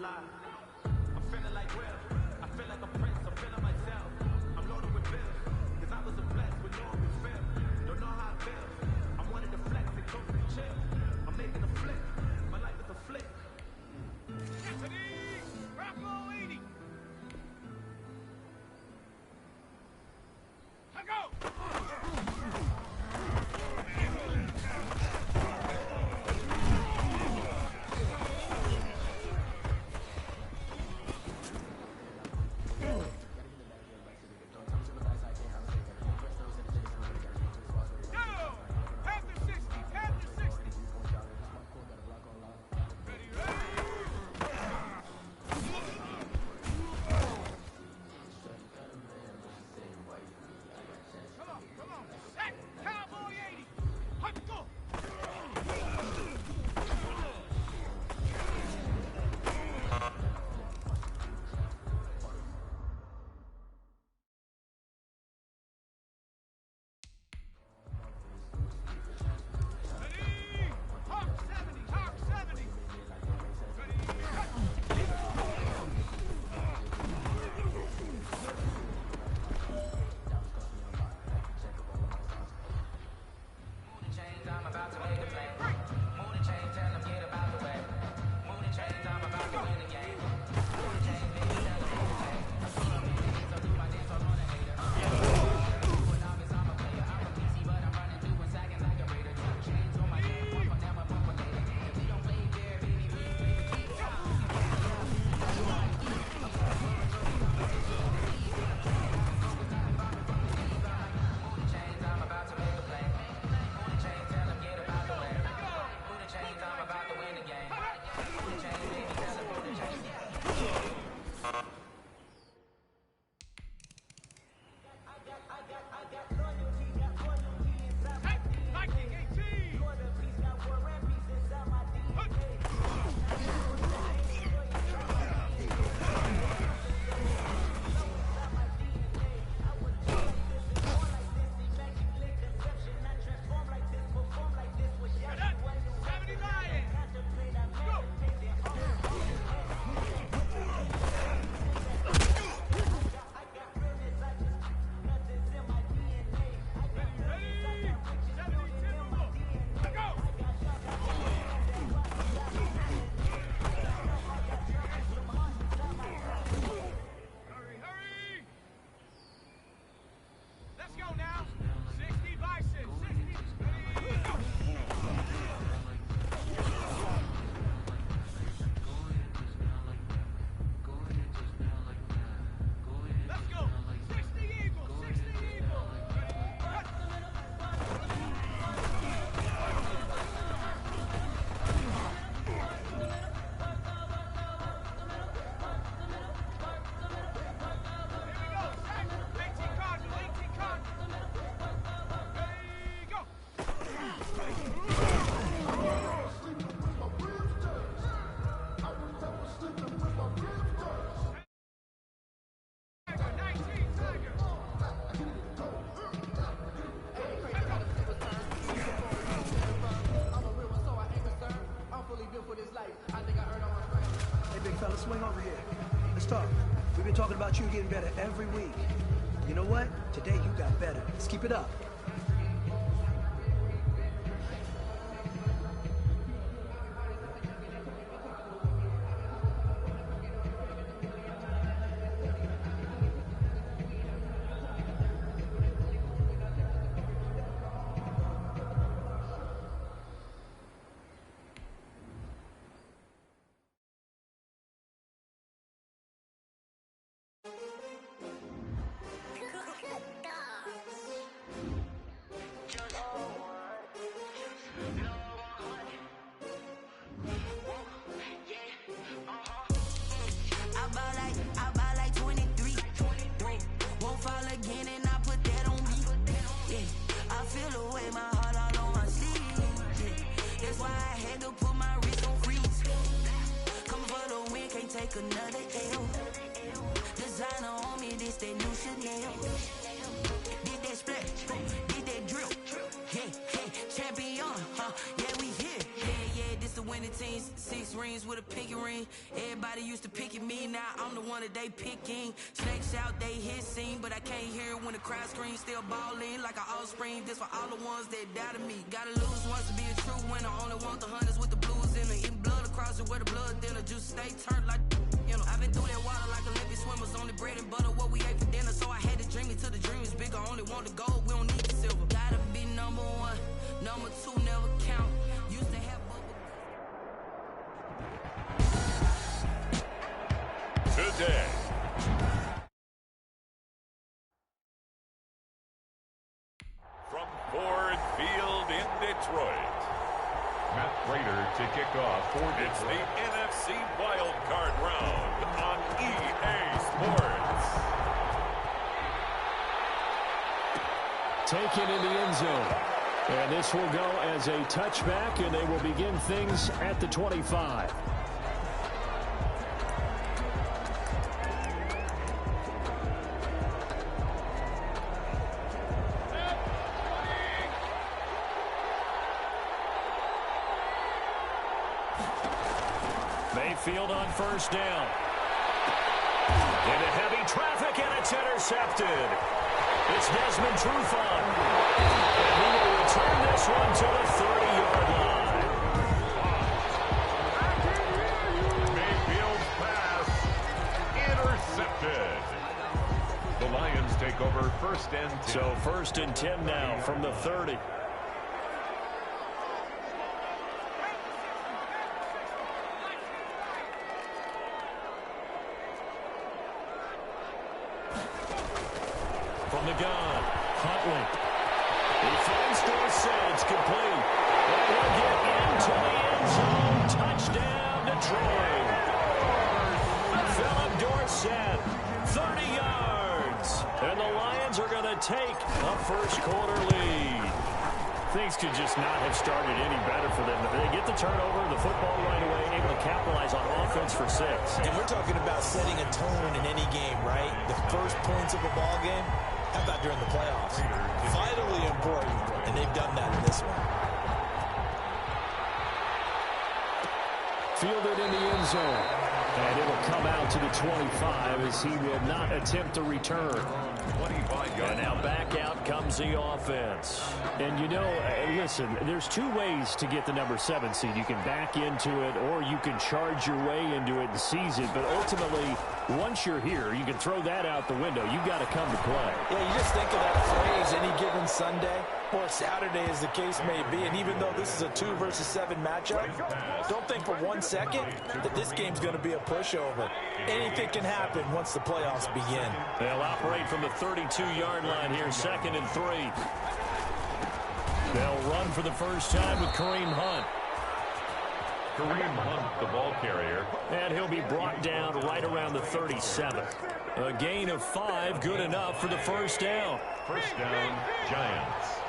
lie. I'm feeling like Will. I feel like a prince. I'm feeling myself. I'm loaded with bills. Cause I was a flex with no open feel. Don't know how it feels. I'm wanting to flex and totally chill. I'm making a flip. My life is a flick. Anthony! Bravo 80! I go! Swing over here. Let's talk. We've been talking about you getting better every week. You know what? Today you got better. Let's keep it up. Another L. Designer on me, this that new Chanel. Did that split, did that drill. Yeah, yeah, champion, yeah, we here. Yeah, yeah, this the win. winning teams, 6 rings with a pinky ring. Everybody used to picking me, now I'm the one that they picking. Snakes out, they hit scene, but I can't hear it when the crowd screams. Still balling like an offspring. This for all the ones that doubted me. Gotta lose once to be a true winner. Only want the hunters with the blues in it. Eating blood across it where the blood thinner. Juice stay turned like, you know. I've been through that water like Olympic swimmers. Only bread and butter what we ate for dinner. So I had to dream it till the dream is bigger. Only want the gold, we don't need the silver. Gotta be number 1, number 2 never count. Used to have today. From Ford Field in Detroit. Matt Prater to kick off for Detroit. It's the NFC Wild Card round on EA Sports. Taken in the end zone. And this will go as a touchback, and they will begin things at the 25. Mayfield on first down. Into heavy traffic, and it's intercepted. It's Desmond Trufant. And he will return this one to the 30-yard line. Mayfield's pass intercepted. The Lions take over first and 10. So first and 10 now from the 30. From the gun, Huntley. He finds Dorsett. It's complete. And he'll get into the end zone. Touchdown, Detroit. Philip Dorsett, 30 yards. And the Lions are going to take a first-quarter lead. Things could just not have started any better for them. They get the turnover, the football right away, able to capitalize on offense for 6. And we're talking about setting a tone in any game, right? The first points of a ball game. How about during the playoffs? Vitally important, and they've done that in this one. Fielded in the end zone. And it will come out to the 25 as he will not attempt to return. 25 yards. And now back out comes the offense. And you know, listen, there's 2 ways to get the number 7 seed. You can back into it or you can charge your way into it and seize it. But ultimately, once you're here, you can throw that out the window. You've got to come to play. Yeah, you just think of that phrase, any given Sunday or Saturday as the case may be. And even though this is a 2 versus 7 matchup, don't think for 1 second that this game's going to be a pushover. Anything can happen once the playoffs begin. They'll operate from the 32-yard line here, 2nd and 3. They'll run for the first time with Kareem Hunt. Kareem Hunt, the ball carrier. And he'll be brought down right around the 37. A gain of 5, good enough for the first down. First down, Giants.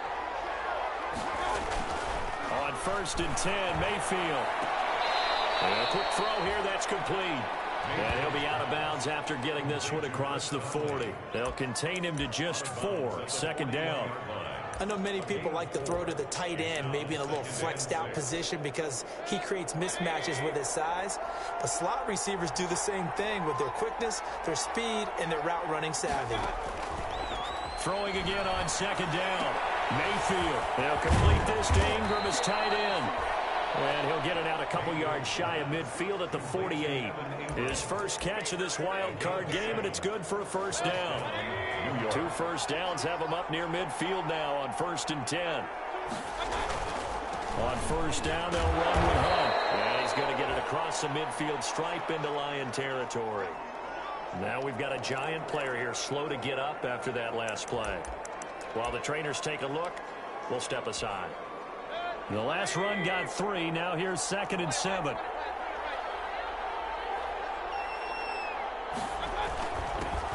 On 1st and 10, Mayfield. And a quick throw here, that's complete. And he'll be out of bounds after getting this one across the 40. They'll contain him to just 4, 2nd down. I know many people like to throw to the tight end, maybe in a little flexed out position because he creates mismatches with his size. But slot receivers do the same thing with their quickness, their speed, and their route running savvy. Throwing again on 2nd down. Mayfield. They'll complete this to Ingram as tight end. And he'll get it out a couple yards shy of midfield at the 48. His first catch of this wild card game, and it's good for a first down. 2 first downs have him up near midfield now on 1st and 10. On first down, they'll run with Hunt. And he's going to get it across the midfield stripe into Lion territory. Now we've got a Giant player here slow to get up after that last play. While the trainers take a look, we'll step aside. The last run got 3. Now here's 2nd and 7.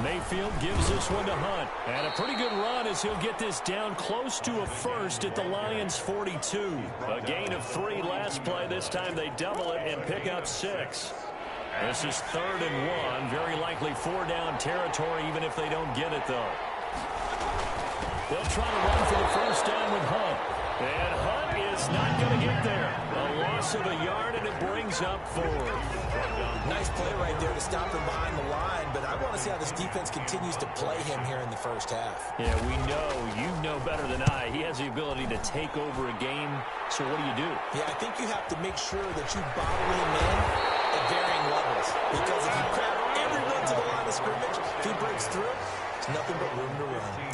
Mayfield gives this one to Hunt. And a pretty good run as he'll get this down close to a first at the Lions' 42. A gain of 3 last play. This time they double it and pick up 6. This is 3rd and 1. Very likely 4-down territory even if they don't get it, though. They'll try to run for the first down with Hunt. And Hunt is not going to get there. A loss of a yard, and it brings up 4. Nice play right there to stop him behind the line, but I want to see how this defense continues to play him here in the first half. Yeah, we know. You know better than I. He has the ability to take over a game. So what do? Yeah, I think you have to make sure that you bottle him in at varying levels. Because if you crowd everyone to the line of scrimmage, if he breaks through, there's nothing but room to run.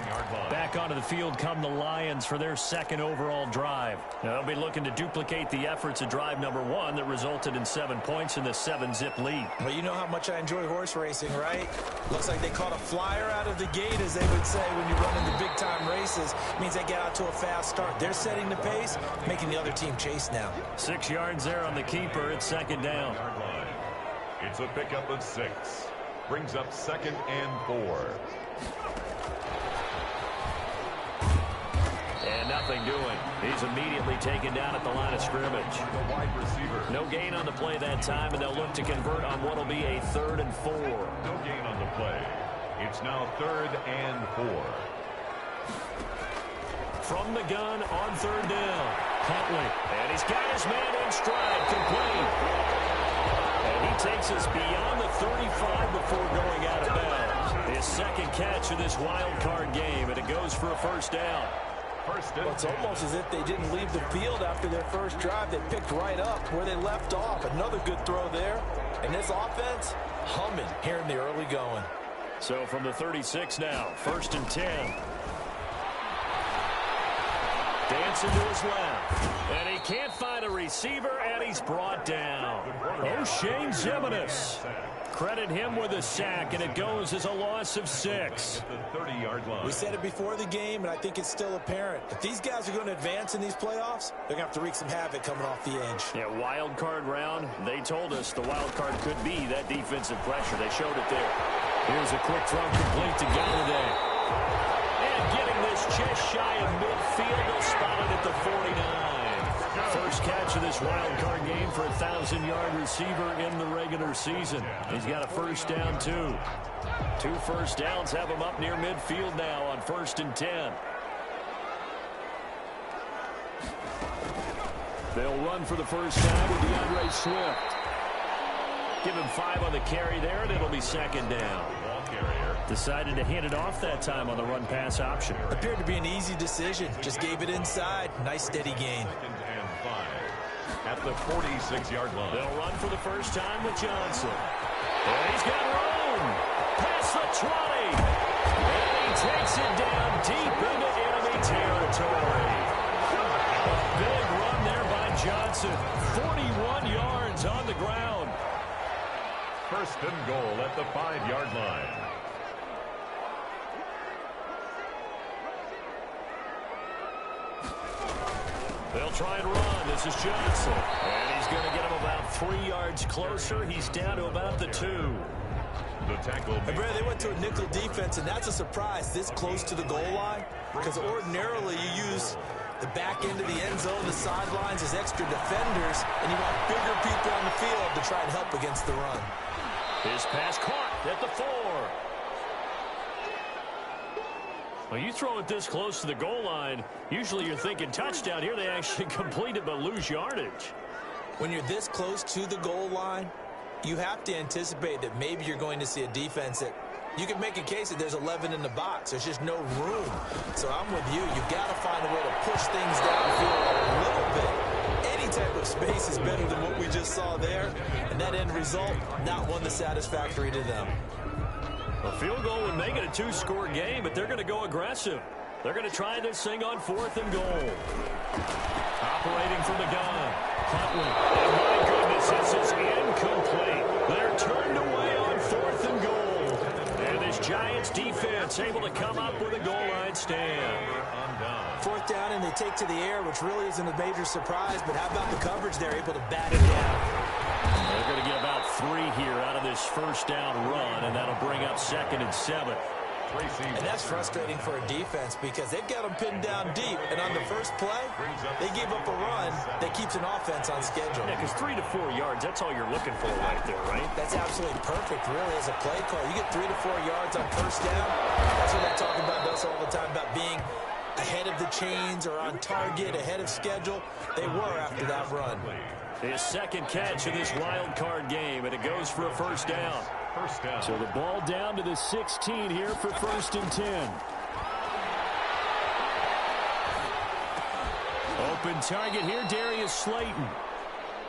Back onto the field come the Lions for their second overall drive. They'll be looking to duplicate the efforts of drive number 1 that resulted in 7 points in the 7-zip lead. Well, you know how much I enjoy horse racing, right? Looks like they caught a flyer out of the gate, as they would say when you run into big-time races. It means they get out to a fast start. They're setting the pace, making the other team chase now. 6 yards there on the keeper. It's second down. It's a pickup of 6. Brings up 2nd and 4. And nothing doing. He's immediately taken down at the line of scrimmage. The wide receiver. No gain on the play that time, and they'll look to convert on what will be a 3rd and 4. No gain on the play. It's now 3rd and 4. From the gun on 3rd down. Huntley. And he's got his man in stride, complete. And he takes us beyond the 35 before going out of bounds. His second catch of this wild card game, and it goes for a first down. Well, it's almost as if they didn't leave the field after their first drive. They picked right up where they left off. Another good throw there. And this offense, humming here in the early going. So from the 36 now, 1st and 10. Dancing to his left. And he can't find a receiver, and he's brought down. O'Shane Zimenez. Credit him with a sack, and it goes as a loss of 6. The 30-yard line. We said it before the game, and I think it's still apparent. If these guys are going to advance in these playoffs, they're going to have to wreak some havoc coming off the edge. Yeah, wild card round. They told us the wild card could be that defensive pressure. They showed it there. Here's a quick throw complete to Galladay. And getting this just shy of midfield, they'll spot it at the 49. First catch of this wild card game for a 1,000-yard receiver in the regular season. He's got a first down, too. 2 first downs have him up near midfield now on 1st and 10. They'll run for the first time with DeAndre Swift. Give him 5 on the carry there, and it'll be 2nd down. Ball carrier. Decided to hand it off that time on the run-pass option. Appeared to be an easy decision. Just gave it inside. Nice, steady gain. 2nd and 5. At the 46-yard line. They'll run for the first time with Johnson. And he's got room. Past the 20. And he takes it down deep into enemy territory. A big run there by Johnson. 41 yards on the ground. 1st and goal at the 5-yard line. They'll try and run. This is Johnson. And he's going to get him about 3 yards closer. He's down to about the 2. The tackle. Hey, Brad, they went to a nickel defense, and that's a surprise this close to the goal line. Because ordinarily you use the back end of the end zone, the sidelines as extra defenders, and you want bigger people on the field to try and help against the run. His pass caught at the 4. Well, you throw it this close to the goal line, usually you're thinking touchdown. Here they actually complete it but lose yardage. When you're this close to the goal line, you have to anticipate that maybe you're going to see a defense that you can make a case that there's 11 in the box. There's just no room. So I'm with you. You've got to find a way to push things downfield a little bit. Any type of space is better than what we just saw there. And that end result, not one that's satisfactory to them. A field goal would make it a 2-score game, but they're going to go aggressive. They're going to try this thing on 4th and goal. Operating from the gun. Huntley. And my goodness, this is incomplete. They're turned away on 4th and goal. And this Giants defense able to come up with a goal line stand. 4th down, and they take to the air, which really isn't a major surprise, but how about the coverage? They're able to bat it down. They're going to get about 3 here out of this first down run, and that'll bring up 2nd and 7. And that's frustrating for a defense because they've got them pinned down deep, and on the first play, they gave up a run that keeps an offense on schedule. Yeah, because 3 to 4 yards, that's all you're looking for right there, right? That's absolutely perfect, really, as a play call. You get 3 to 4 yards on first down. That's what I talk about us all the time, about being ahead of the chains or on target, ahead of schedule. They were after that run. His second catch in this wild card game, and it goes for a first down. First down. So the ball down to the 16 here for 1st and 10. Open target here, Darius Slayton.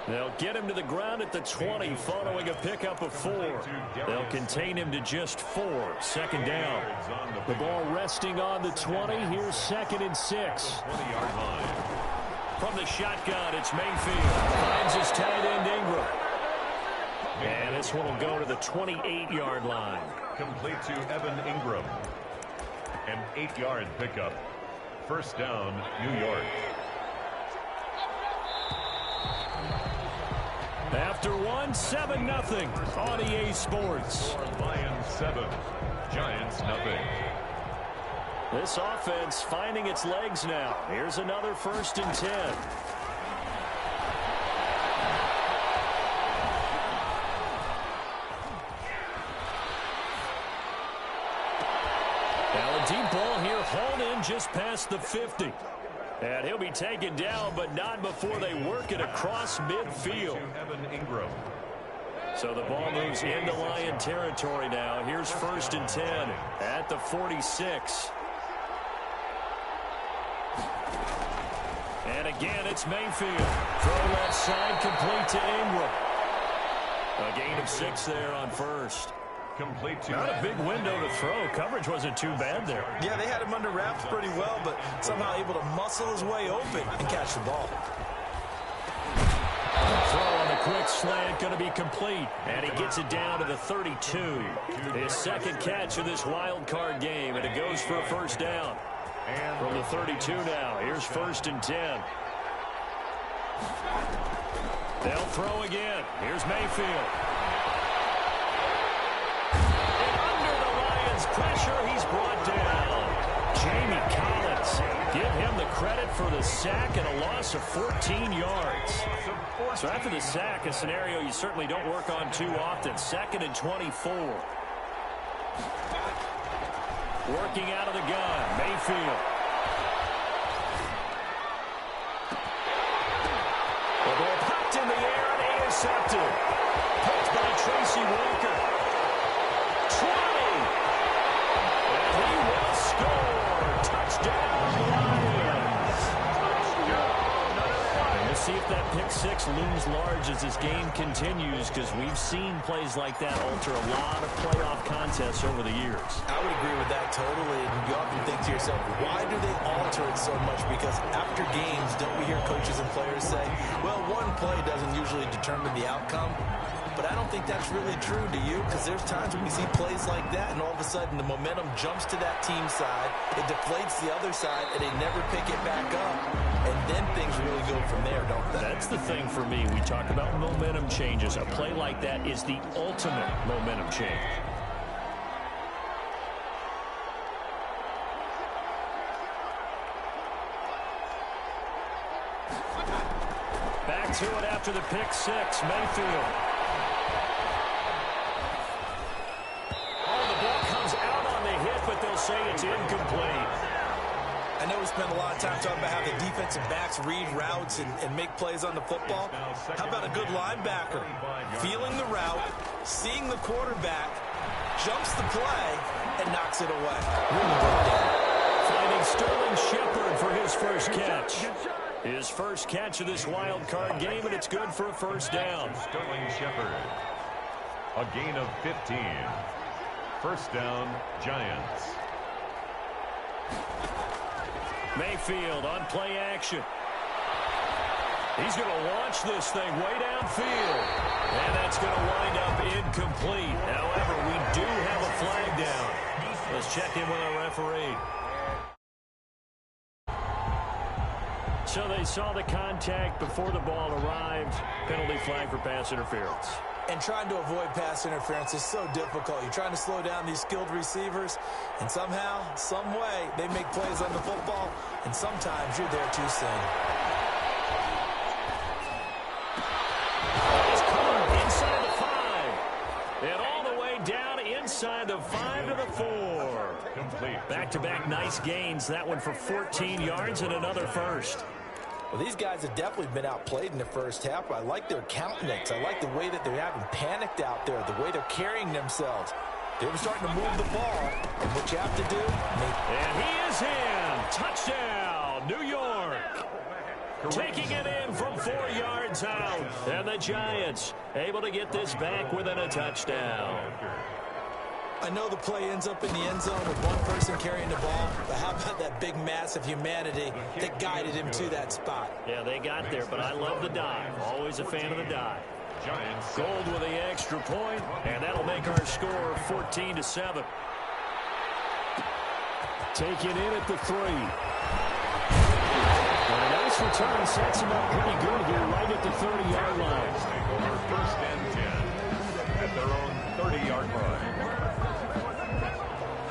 They'll get him to the ground at the 20 following a pickup of 4. They'll contain him to just 4. Second down. The ball resting on the 20. Here's 2nd and 6. 20-yard line. From the shotgun, it's Mayfield. Finds his tight end Ingram. And this one will go to the 28-yard line. Complete to Evan Ingram. An 8-yard pickup. First down, New York. After 7-0 on EA Sports. Lions 7, Giants nothing. This offense finding its legs now. Here's another 1st and 10. Now a deep ball here, hauled in just past the 50. And he'll be taken down, but not before they work it across midfield. Evan Ingram. So the ball moves into Lion territory now. Here's 1st and 10 at the 46. And again, it's Mayfield. Throw left side, complete to Ingram. A gain of 6 there on 1st. Complete to Not a big window to throw. Coverage wasn't too bad there. Yeah, they had him under wraps pretty well, but somehow able to muscle his way open and catch the ball. Throw on the quick slant, going to be complete. And he gets it down to the 32. His second catch of this wild card game, and it goes for a first down. From the 32 now, here's 1st and 10. They'll throw again. Here's Mayfield. Pressure, he's brought down. Jamie Collins, give him the credit for the sack and a loss of 14 yards. So after the sack, a scenario you certainly don't work on too often. 2nd and 24. Working out of the gun, Mayfield. The ball popped in the air and intercepted. Picked by Tracy Walker. 20. He will score. Touchdown, Lions. And we'll see if that pick 6 looms large as this game continues, because we've seen plays like that alter a lot of playoff contests over the years. I would agree with that totally. And you often think to yourself, why do they alter it so much? Because after games, don't we hear coaches and players say, well, one play doesn't usually determine the outcome. But I don't think that's really true, do you? Because there's times when we see plays like that, and all of a sudden the momentum jumps to that team side, it deflates the other side, and they never pick it back up. And then things really go from there, don't they? That's the thing for me. We talk about momentum changes. A play like that is the ultimate momentum change. Back to it after the pick 6, Mayfield. But they'll say it's incomplete. I know we spend a lot of time talking about how the defensive backs read routes and make plays on the football. How about a good linebacker feeling the route, seeing the quarterback, jumps the play, and knocks it away? Really good game. Finding Sterling Shepard for his first catch. His first catch of this wild card game, and it's good for a first down. Sterling Shepard. A gain of 15. First down, Giants. Mayfield on play action. He's going to launch this thing way downfield. And that's going to wind up incomplete. However, we do have a flag down. Let's check in with our referee. So they saw the contact before the ball arrived. Penalty flag for pass interference. And trying to avoid pass interference is so difficult. You're trying to slow down these skilled receivers, and somehow, some way, they make plays on the football, and sometimes you're there too soon. It's caught inside the 5. And all the way down inside the 5 to the 4. Complete. Back-to-back nice gains. That one for 14 yards and another first. Well, these guys have definitely been outplayed in the first half. I like their countenance. I like the way that they're having panicked out there, the way they're carrying themselves. They were starting to move the ball, and what you have to do... And he is in. Touchdown, New York. Taking it in from 4 yards out. And the Giants able to get this back within a touchdown. I know the play ends up in the end zone with one person carrying the ball, but how about that big mass of humanity that guided him to that spot? Yeah, they got there, but I love the dive. Always a fan of the dive. Gold with the extra point, and that'll make our score 14-7. Taken in at the 3. And a nice return sets him up pretty good here, right at the 30-yard line. Over first and 10 at their own 30-yard line.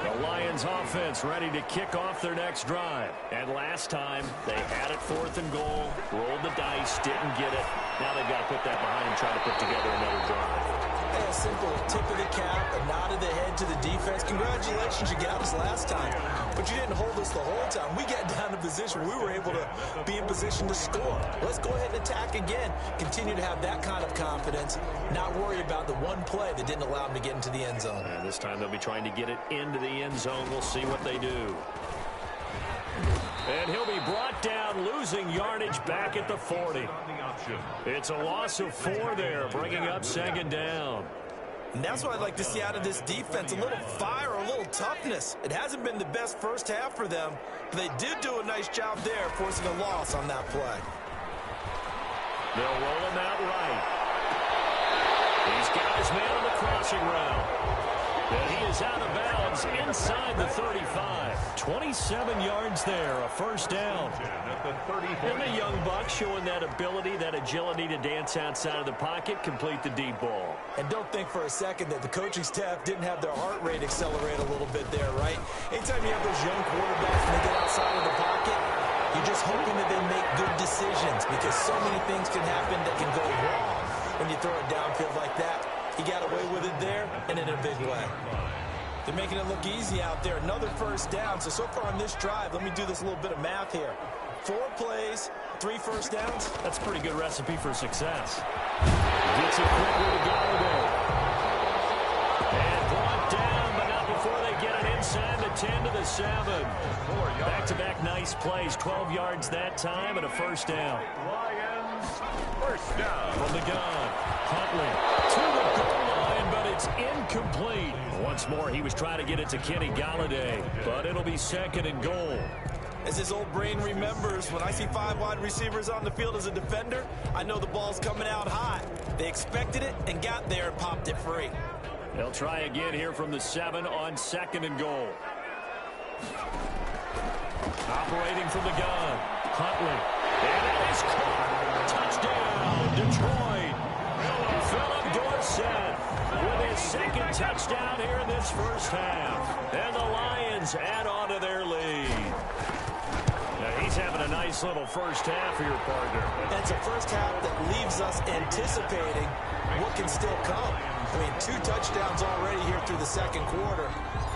The Lions offense ready to kick off their next drive. And last time, they had it 4th and goal, rolled the dice, didn't get it. Now they've got to put that behind and try to put together another drive. A simple tip of the cap, a nod of the head to the defense. Congratulations, you got us last time, but you didn't hold us the whole time. We got down to position where we were able to be in position to score. Let's go ahead and attack again. Continue to have that kind of confidence, not worry about the one play that didn't allow them to get into the end zone. And this time they'll be trying to get it into the end zone. We'll see what they do. And he'll be brought down, losing yardage back at the 40. It's a loss of 4 there, bringing up 2nd down. And that's what I'd like to see out of this defense, a little fire, a little toughness. It hasn't been the best first half for them, but they did do a nice job there, forcing a loss on that play. They'll roll him out right. He's got his man on the crossing route. And he is out of bounds inside the 35. 27 yards there, a first down. And the young buck showing that ability, that agility to dance outside of the pocket, complete the deep ball. And don't think for a second that the coaching staff didn't have their heart rate accelerate a little bit there, right? Anytime you have those young quarterbacks and they get outside of the pocket, you're just hoping that they make good decisions because so many things can happen that can go wrong when you throw it downfield like that. He got away with it there and in a big way. They're making it look easy out there. Another first down. So far on this drive, let me do this little bit of math here. 4 plays, 3 first downs. That's a pretty good recipe for success. Gets it quickly to Galladay. And brought down, but not before they get it inside the 10 to the 7. Back-to-back nice plays. 12 yards that time and a first down. Lions, first down. From the gun, Huntley to the goal line, but it's incomplete. Once more, he was trying to get it to Kenny Galladay, but it'll be 2nd and goal. As his old brain remembers, when I see 5 wide receivers on the field as a defender, I know the ball's coming out high. They expected it and got there and popped it free. They'll try again here from the 7 on 2nd and goal. Operating from the gun, Huntley. And it is caught. Touchdown, Detroit. Philip Dorsett with his 2nd touchdown here in this first half. And the Lions add on to their lead. Now he's having a nice little first half here, partner. It's a first half that leaves us anticipating what can still come. I mean, 2 touchdowns already here through the 2nd quarter.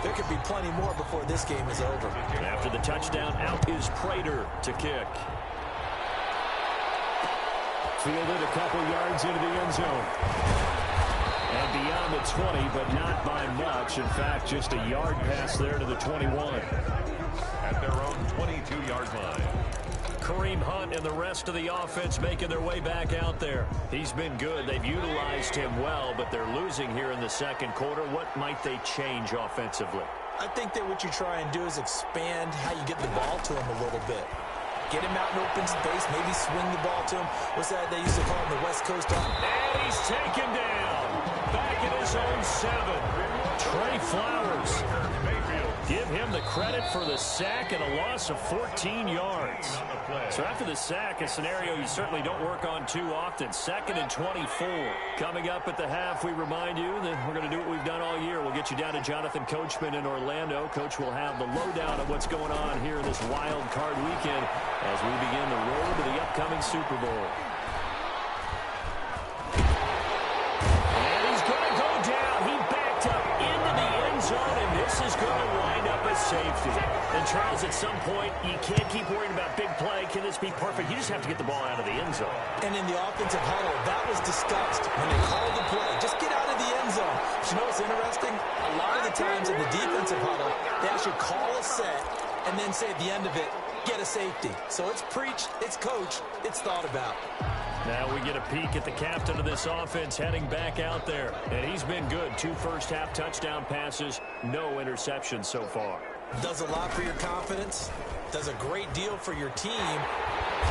There could be plenty more before this game is over. After the touchdown, out is Prater to kick. Fielded a couple yards into the end zone. And beyond the 20, but not by much. In fact, just a yard pass there to the 21. At their own 22-yard line. Kareem Hunt and the rest of the offense making their way back out there. He's been good. They've utilized him well, but they're losing here in the 2nd quarter. What might they change offensively? I think that what you try and do is expand how you get the ball to him a little bit. Get him out in open space, maybe swing the ball to him. What's that they used to call him, the West Coast up? And he's taken down. Back at his own 7. Trey Flowers. Give him the credit for the sack and a loss of 14 yards. So after the sack, a scenario you certainly don't work on too often. 2nd and 24. Coming up at the half, we remind you that we're going to do what we've done all year. We'll get you down to Jonathan Coachman in Orlando. Coach will have the lowdown of what's going on here in this wild card weekend as we begin the road to the upcoming Super Bowl. And he's going to go down. He backed up into the end zone, and this is going to wind up a safety. And Charles, at some point, you can't keep worrying about big play. Can this be perfect? You just have to get the ball out of the end zone. And in the offensive huddle, that was discussed when they called the play. Just get out of the end zone. But you know what's interesting? A lot of the times in the defensive huddle, they actually call a set and then say at the end of it, get a safety. So it's preached, it's coached, it's thought about. Now we get a peek at the captain of this offense heading back out there. And he's been good. 2 first-half touchdown passes, no interceptions so far. Does a lot for your confidence, does a great deal for your team,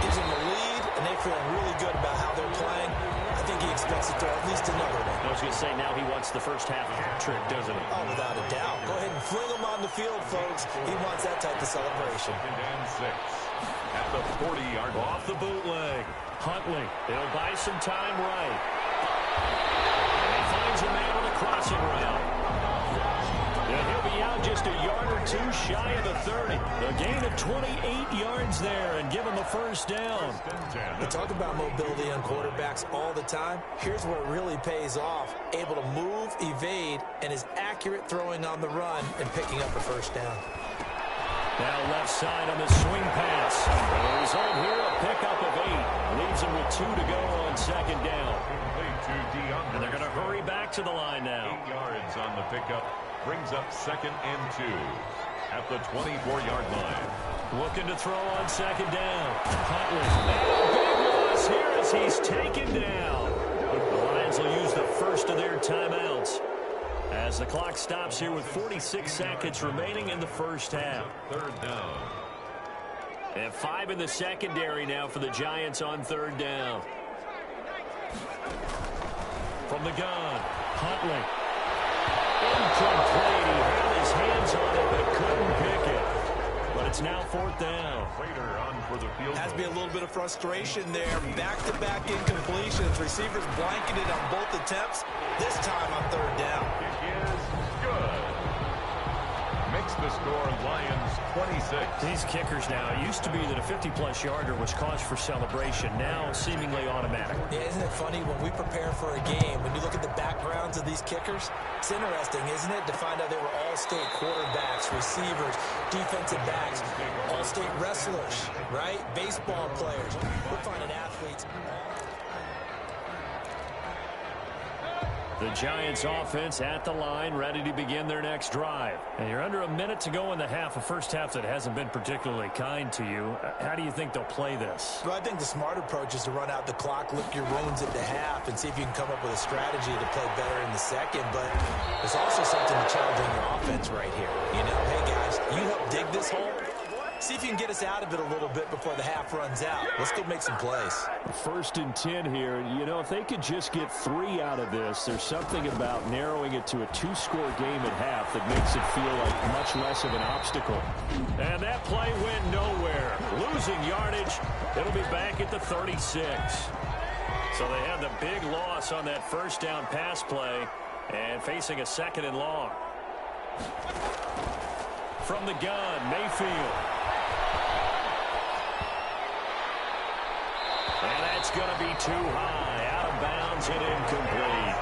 gives them a lead, and they feel really good about how they're playing. I think he expects to throw at least another one. I was going to say, now he wants the first half hat trick, doesn't he? Oh, without a doubt. Go ahead and fling him on the field, folks. He wants that type of celebration. And 6 at the 40-yard line. Off the bootleg. Huntley, they'll buy some time right. And he finds a man on the crossing route. And he'll be out just a yard or 2 shy of the 30. A gain of 28 yards there and give him a first down. We talk about mobility on quarterbacks all the time. Here's where it really pays off. Able to move, evade, and is accurate throwing on the run and picking up a first down. Now left side on the swing pass. The result here, a pickup of 8. Leaves him with 2 to go on second down. And they're going to hurry back to the line now. 8 yards on the pickup. Brings up 2nd and 2 at the 24-yard line. Looking to throw on second down. Huntley. And a big loss here as he's taken down. The Lions will use the first of their timeouts as the clock stops here with 46 seconds remaining in the first half. 3rd down. And 5 in the secondary now for the Giants on 3rd down. From the gun, Huntley. Incomplete. He had his hands on it but couldn't pick it. But it's now 4th down. Prater on for the field. Has to be a little bit of frustration there. Back-to-back incompletions. Receivers blanketed on both attempts. This time on 3rd down. Kick is good. Makes the score Lions 26. These kickers now, it used to be that a 50-plus yarder was cause for celebration. Now seemingly automatic. Yeah, isn't it funny when we prepare for a game, when you look at the backgrounds of these kickers, it's interesting, isn't it, to find out they were all-state quarterbacks, receivers, defensive backs, all-state wrestlers, right? Baseball players. We're finding athletes. The Giants offense at the line, ready to begin their next drive. And you're under a minute to go in the half, a first half that hasn't been particularly kind to you. How do you think they'll play this? Well, I think the smart approach is to run out the clock, lick your wounds at the half, and see if you can come up with a strategy to play better in the second. But there's also something to challenging your offense right here. You know, hey, guys, you help dig this hole. See if you can get us out of it a little bit before the half runs out. Let's go make some plays. 1st and 10 here. You know, if they could just get 3 out of this, there's something about narrowing it to a 2-score game at half that makes it feel like much less of an obstacle. And that play went nowhere. Losing yardage. It'll be back at the 36. So they had the big loss on that first down pass play and facing a 2nd and long. From the gun, Mayfield. And that's going to be too high. Out of bounds and incomplete.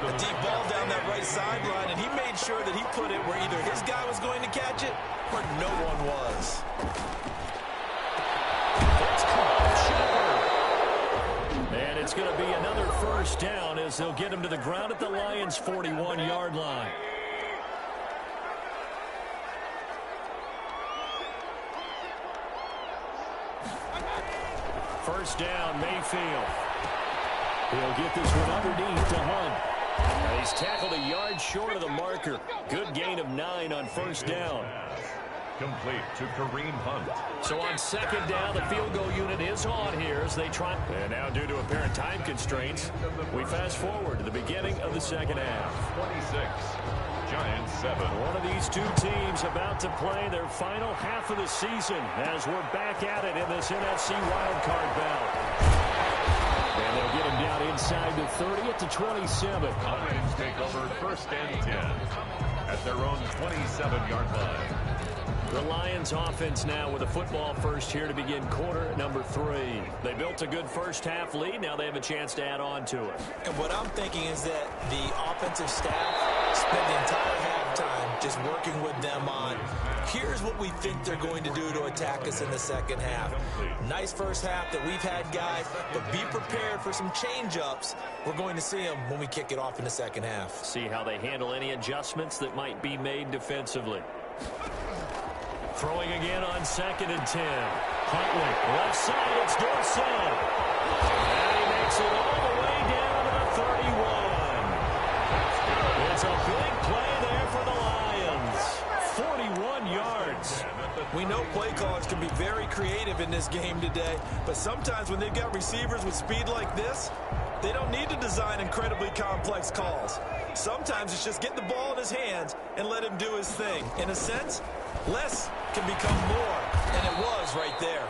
A deep ball down that right sideline, and he made sure that he put it where either his guy was going to catch it or no one was. That's caught. And it's going to be another first down as they'll get him to the ground at the Lions' 41-yard line. First down, Mayfield. He'll get this one underneath to Hunt. He's tackled a yard short of the marker. Good gain of 9 on first down. Complete to Kareem Hunt. So on second down, the field goal unit is on here as they try. And now due to apparent time constraints, we fast forward to the beginning of the second half. 26. Giants 7. One of these two teams about to play their final half of the season as we're back at it in this NFC wildcard bout. And they'll get him down inside the 30 at the 27. Lions take over 1st and 10 at their own 27-yard line. The Lions offense now with a football first here to begin quarter number 3. They built a good first half lead. Now they have a chance to add on to it. And what I'm thinking is that the offensive staff spent the entire halftime just working with them on, here's what we think they're going to do to attack us in the second half. Nice first half that we've had, guys, but be prepared for some change-ups. We're going to see them when we kick it off in the second half. See how they handle any adjustments that might be made defensively. Throwing again on 2nd and 10. Huntley, left side, it's Dorsett. And he makes it all the way down to the 31. It's a big play there for the Lions. 41 yards. We know play callers can be very creative in this game today, but sometimes when they've got receivers with speed like this, they don't need to design incredibly complex calls. Sometimes it's just get the ball in his hands and let him do his thing. In a sense, less can become more, and it was right there.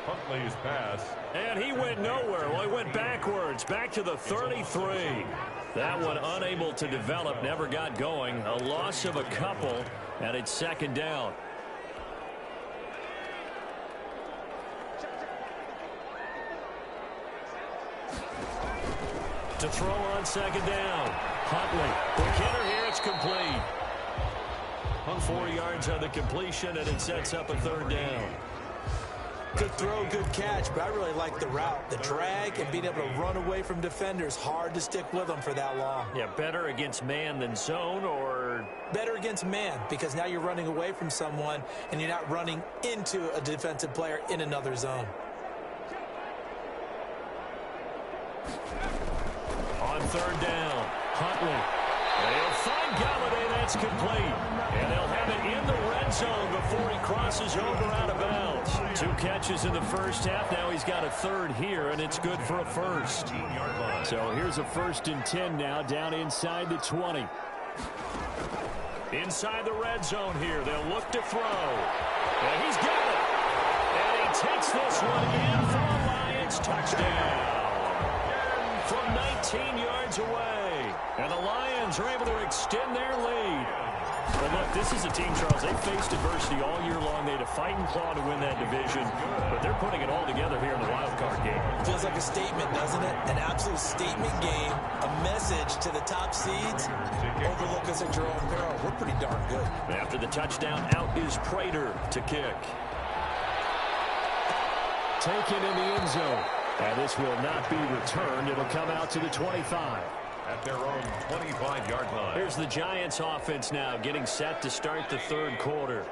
Huntley's pass. And he went nowhere. Well, he went backwards, back to the 33. That one unable to develop, never got going. A loss of a couple, and it's 2nd down. To throw on 2nd down. Huntley. The hitter here, it's complete. 4 yards on the completion, and it sets up a 3rd down. Good throw, good catch, but I really like the route. The drag and being able to run away from defenders, hard to stick with them for that long. Yeah, better against man than zone, or? Better against man, because now you're running away from someone, and you're not running into a defensive player in another zone. On 3rd down, Huntley. They'll find Galladay, that's complete. And they'll have it in the red zone before he crosses over out of bounds. 2 catches in the first half. Now he's got a 3rd here, and it's good for a first. So here's a 1st and 10 now, down inside the 20. Inside the red zone here. They'll look to throw. And he's got it. And he takes this one in for a Lions touchdown. From 19 yards away. And the Lions are able to extend their lead. But look, this is a team, Charles, they faced adversity all year long. They had to fight and claw to win that division. But they're putting it all together here in the wild card game. Feels like a statement, doesn't it? An absolute statement game. A message to the top seeds. Overlook us at your own peril. We're pretty darn good. After the touchdown, out is Prater to kick. Taken in the end zone. And this will not be returned. It'll come out to the 25. At their own 25-yard line. Here's the Giants offense now getting set to start the 3rd quarter.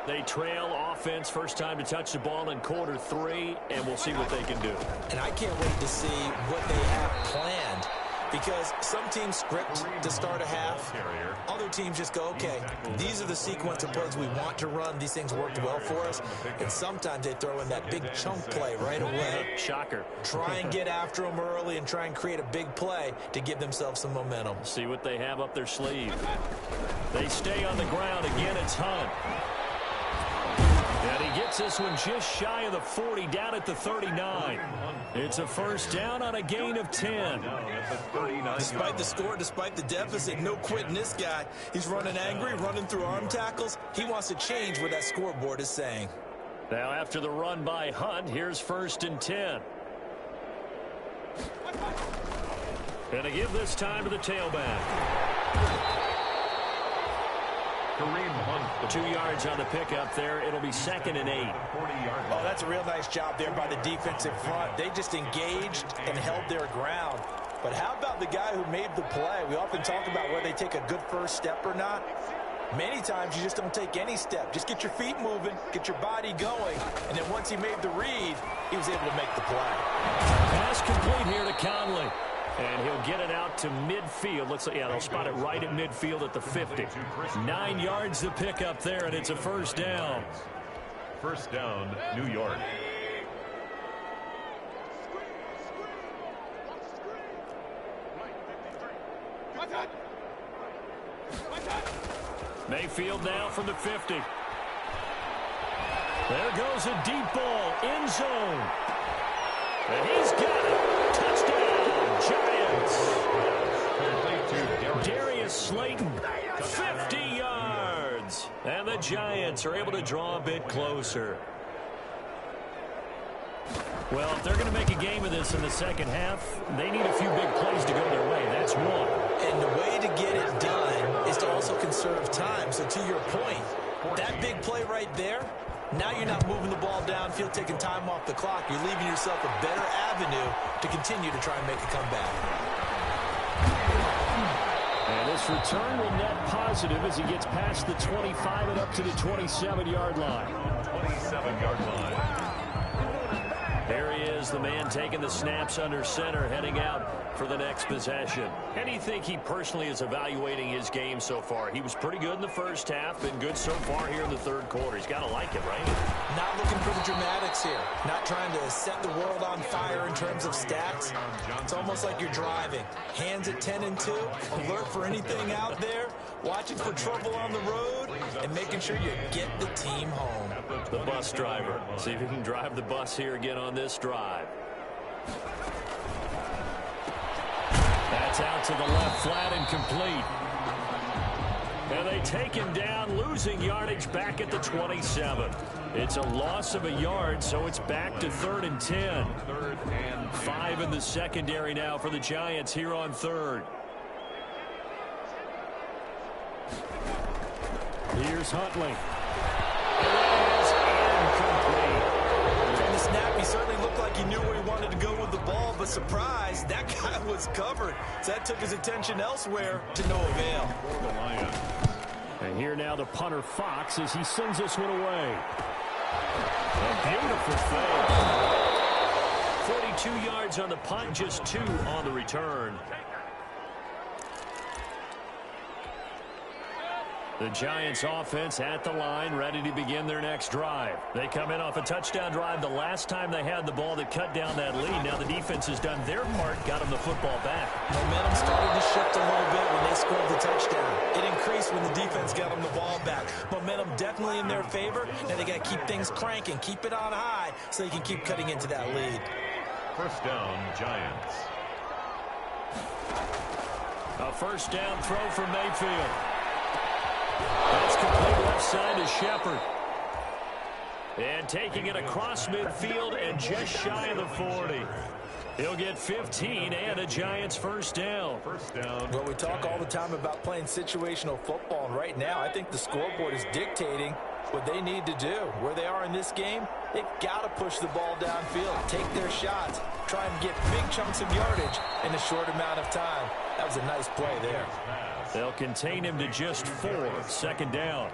They trail offense, first time to touch the ball in quarter 3, and we'll see what they can do. And I can't wait to see what they have planned, because some teams script to start a half. Other teams just go, okay, these are the sequence of plays we want to run. These things worked well for us. And sometimes they throw in that big chunk play right away. Shocker. Try and get after them early and try and create a big play to give themselves some momentum. See what they have up their sleeve. They stay on the ground. Again, it's Hunt. And he gets this one just shy of the 40, down at the 39. It's a 1st down on a gain of 10. Despite the score, despite the deficit, no quitting this guy. He's running angry, running through arm tackles. He wants to change what that scoreboard is saying. Now after the run by Hunt, here's 1st and 10. And to give this time to the tailback. Kareem Hunt. 2 yards on the pickup there. It'll be 2nd and 8. Oh, that's a real nice job there by the defensive front. They just engaged and held their ground. But how about the guy who made the play? We often talk about whether they take a good first step or not. Many times you just don't take any step. Just get your feet moving, get your body going, and then once he made the read, he was able to make the play. Pass complete here to Conley. And he'll get it out to midfield. Looks like, yeah, they'll spot it right at midfield at the 50. 9 yards to pick up there, and it's a 1st down. 1st down, New York. Mayfield now from the 50. There goes a deep ball, end zone. And he's got it. Touchdown, Giants. Darius Slayton, 50 yards. yards. And the Giants are able to draw a bit closer. Well, if they're going to make a game of this in the second half, they need a few big plays to go their way. That's one. And the way to get it done is to also conserve time. So to your point, that big play right there, now you're not moving the ball downfield, taking time off the clock. You're leaving yourself a better avenue to continue to try and make a comeback. And this return will net positive as he gets past the 25 and up to the 27-yard line. 27-yard line. There he is, the man taking the snaps under center, heading out for the next possession. How do you think he personally is evaluating his game so far? He was pretty good in the first half, been good so far here in the third quarter. He's got to like it, right? Not looking for the dramatics here. Not trying to set the world on fire in terms of stats. It's almost like you're driving. Hands at 10 and 2, alert for anything out there, watching for trouble on the road, and making sure you get the team home. The bus driver. See if he can drive the bus here again on this drive. That's out to the left, flat and complete. And they take him down, losing yardage back at the 27. It's a loss of a yard, so it's back to 3rd and 10. 5 in the secondary now for the Giants here on 3rd. Here's Huntley. From the snap, he certainly looked like he knew where he wanted to go with the ball, but surprise, that guy was covered. So that took his attention elsewhere to no avail. And here now the punter Fox as he sends this one away. A beautiful throw. 42 yards on the punt, just 2 on the return. The Giants offense at the line, ready to begin their next drive. They come in off a touchdown drive the last time they had the ball that cut down that lead. Now the defense has done their part, got them the football back. Momentum started to shift a little bit when they scored the touchdown. It increased when the defense got them the ball back. Momentum definitely in their favor. Now they got to keep things cranking, keep it on high so they can keep cutting into that lead. First down, Giants. A first down throw for Mayfield. That's complete left side to Shepard. And taking it across midfield and just shy of the 40. He'll get 15 and a Giants first down. Well, we talk all the time about playing situational football, and right now I think the scoreboard is dictating what they need to do. Where they are in this game, they've got to push the ball downfield, take their shots, try and get big chunks of yardage in a short amount of time. That was a nice play there. They'll contain him to just 4. Second down.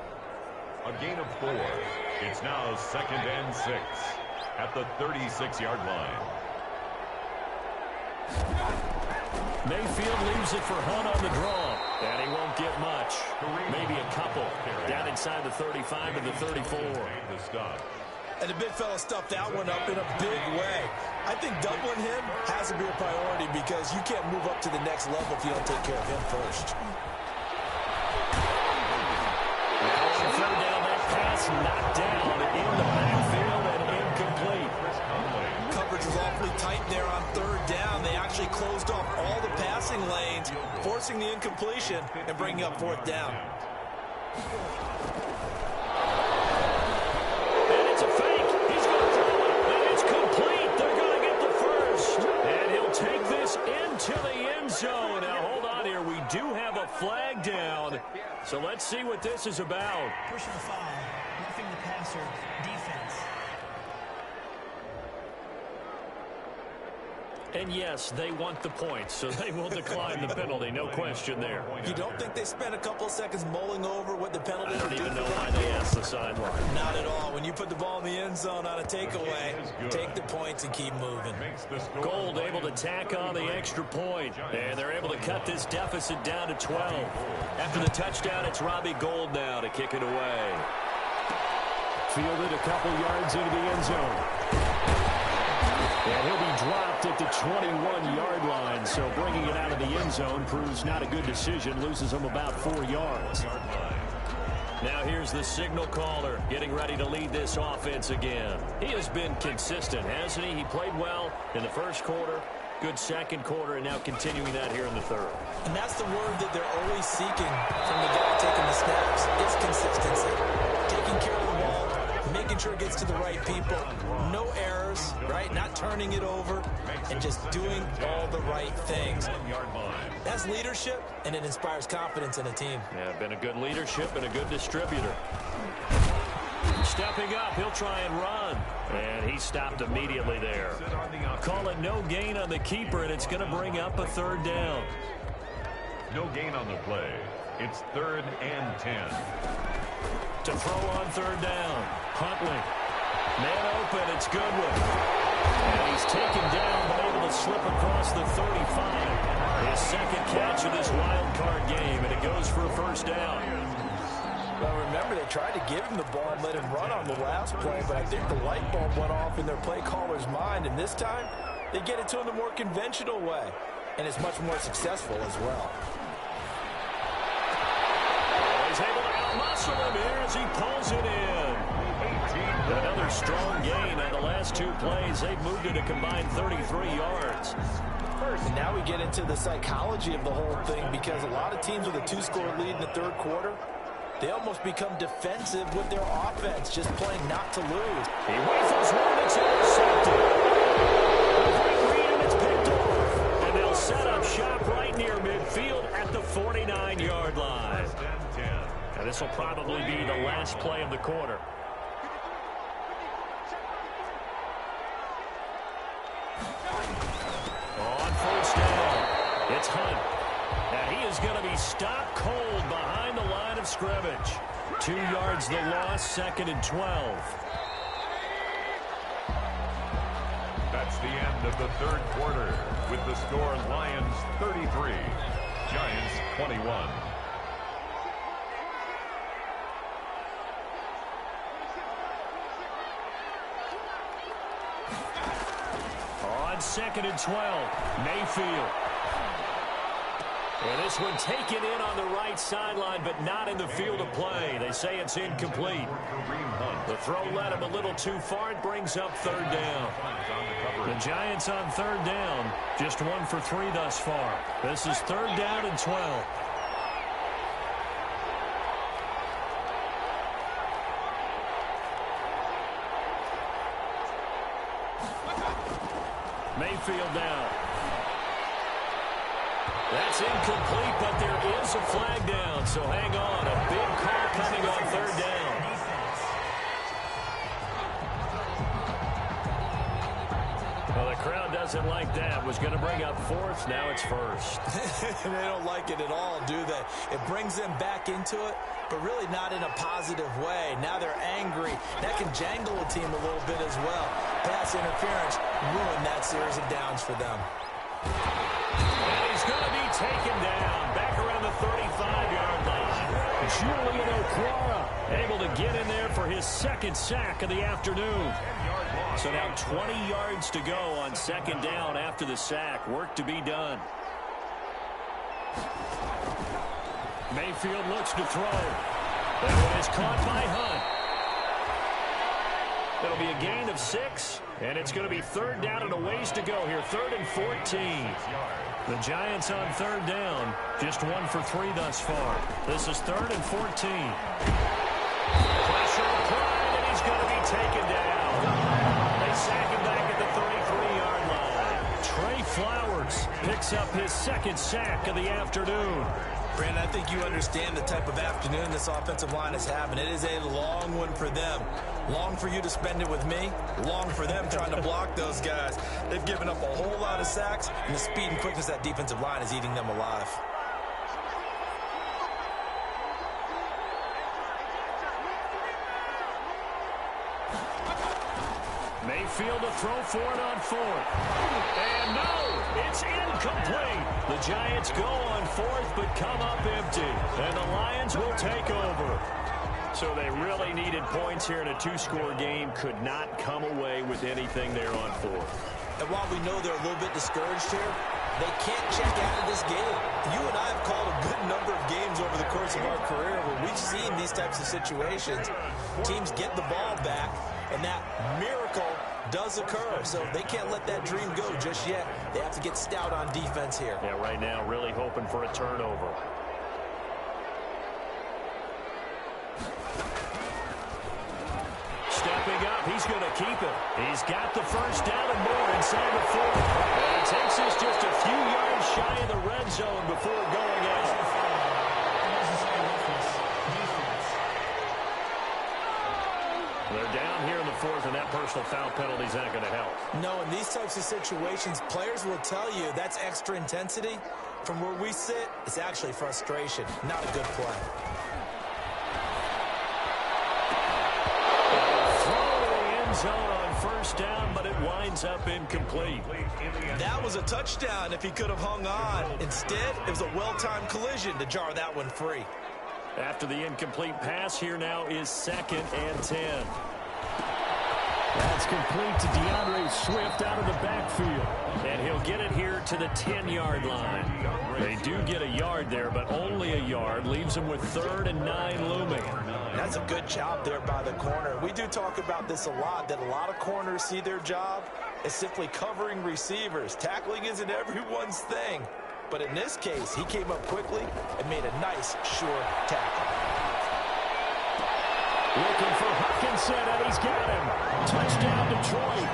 A gain of 4. It's now 2nd and 6 at the 36-yard line. Mayfield leaves it for Hunt on the draw. And he won't get much. Maybe a couple. Down inside the 35 to the 34. And the big fella stuffed that one up in a big way. I think doubling him has to be a priority because you can't move up to the next level if you don't take care of him first. Now on third down, that pass knocked down in the backfield and incomplete. Coverage was awfully tight there on third down. They actually closed off all the passing lanes, forcing the incompletion and bringing up 4th down. To the end zone. Now, hold on here. We do have a flag down. So let's see what this is about. Personal foul, roughing the passer, defense. And yes, they want the points, so they will decline the penalty. No question there. You don't think they spent a couple of seconds mulling over what the penalty I would don't do? even know why they asked the sideline. Not at all. When you put the ball in the end zone on a takeaway, take the points and keep moving. Gold able to tack on the extra point, and they're able to cut this deficit down to 12. After the touchdown, it's Robbie Gould now to kick it away. Fielded a couple yards into the end zone. And he'll be dropped at the 21-yard line, so bringing it out of the end zone proves not a good decision, loses him about 4 yards. Now here's the signal caller getting ready to lead this offense again. He has been consistent, hasn't he? He played well in the first quarter, good second quarter, and now continuing that here in the third. And that's the word that they're always seeking from the guy taking the snaps, is consistency. Taking care of the ball, making sure it gets to the right people, no errors, right? Not turning it over, and just doing all the right things. That's leadership, and it inspires confidence in a team. Yeah, been a good leadership and a good distributor. Stepping up, he'll try and run. And he stopped immediately there. Call it no gain on the keeper, and it's going to bring up a third down. No gain on the play. It's 3rd and 10. To throw on third down. Huntley. Man open, it's Goodwin. And he's taken down, but able to slip across the 35. His second catch of this wild card game, and it goes for a first down. Well, remember, they tried to give him the ball and let him run on the last play, but I think the light bulb went off in their play caller's mind, and this time, they get it to him the more conventional way, and it's much more successful as well. He's able to out-muscle him here as he pulls it in. Another strong gain on the last 2 plays. They've moved it a combined 33 yards. And now we get into the psychology of the whole thing, because a lot of teams with a 2-score lead in the third quarter, they almost become defensive with their offense, just playing not to lose. He rifles one, it's intercepted. A great read, and it's picked off. And they'll set up shop right near midfield at the 49-yard line. And this will probably be the last play of the quarter. On first down, it's Hunt. And he is going to be stopped cold behind the line of scrimmage. 2 yards the loss, 2nd and 12. That's the end of the third quarter with the score Lions 33, Giants 21. On 2nd and 12, Mayfield. And this one taken in on the right sideline, but not in the field of play. They say it's incomplete. The throw led him a little too far. It brings up third down. The Giants on third down, just 1 for 3 thus far. This is 3rd down and 12. Mayfield down. That's incomplete, but there is a flag down, so hang on. A big call coming on third down. Well, the crowd doesn't like that. Was going to bring up 4th, now it's 1st. They don't like it at all, do they? It brings them back into it, but really not in a positive way. Now they're angry. That can jangle a team a little bit as well. Pass interference ruined that series of downs for them. And he's going to be taken down back around the 35-yard line. Julian Okwara able to get in there for his 2nd sack of the afternoon. So now 20 yards to go on 2nd down after the sack. Work to be done. Mayfield looks to throw. That one is caught by Hunt. It'll be a gain of 6, and it's going to be 3rd down and a ways to go here. 3rd and 14. The Giants on 3rd down, just 1 for 3 thus far. This is 3rd and 14. Pressure applied, and he's going to be taken down. They sack him back at the 33-yard line. Trey Flowers picks up his 2nd sack of the afternoon. Brandon, I think you understand the type of afternoon this offensive line is having. It is a long one for them. Long for you to spend it with me. Long for them trying to block those guys. They've given up a whole lot of sacks, and the speed and quickness of that defensive line is eating them alive. Mayfield to throw for it on 4th. And no, it's incomplete. The Giants go on 4th, but come up empty. And the Lions will take over. So they really needed points here in a 2-score game. Could not come away with anything there on 4th. And while we know they're a little bit discouraged here, they can't check out of this game. You and I have called a good number of games over the course of our career where we've seen these types of situations. Teams get the ball back, and that miracle does occur, so they can't let that dream go just yet. They have to get stout on defense here. Yeah, right now, really hoping for a turnover. Stepping up, he's going to keep it. He's got the first down and more inside the 4. And he takes us just a few yards shy of the red zone before going out. They're down here in the 4th, and that personal foul penalty is not going to help. No, in these types of situations, players will tell you that's extra intensity. From where we sit, it's actually frustration, not a good play. Zone on first down, but it winds up incomplete. That was a touchdown if he could have hung on. Instead, it was a well-timed collision to jar that one free. After the incomplete pass, here now is 2nd and 10. That's complete to DeAndre Swift out of the backfield. And he'll get it here to the 10-yard line. They do get a yard there, but only a yard. Leaves them with 3rd and 9 looming. That's a good job there by the corner. We do talk about this a lot, that a lot of corners see their job as simply covering receivers. Tackling isn't everyone's thing. But in this case, he came up quickly and made a nice, sure tackle. Looking for Hawkinson, and he's got him. Touchdown, Detroit.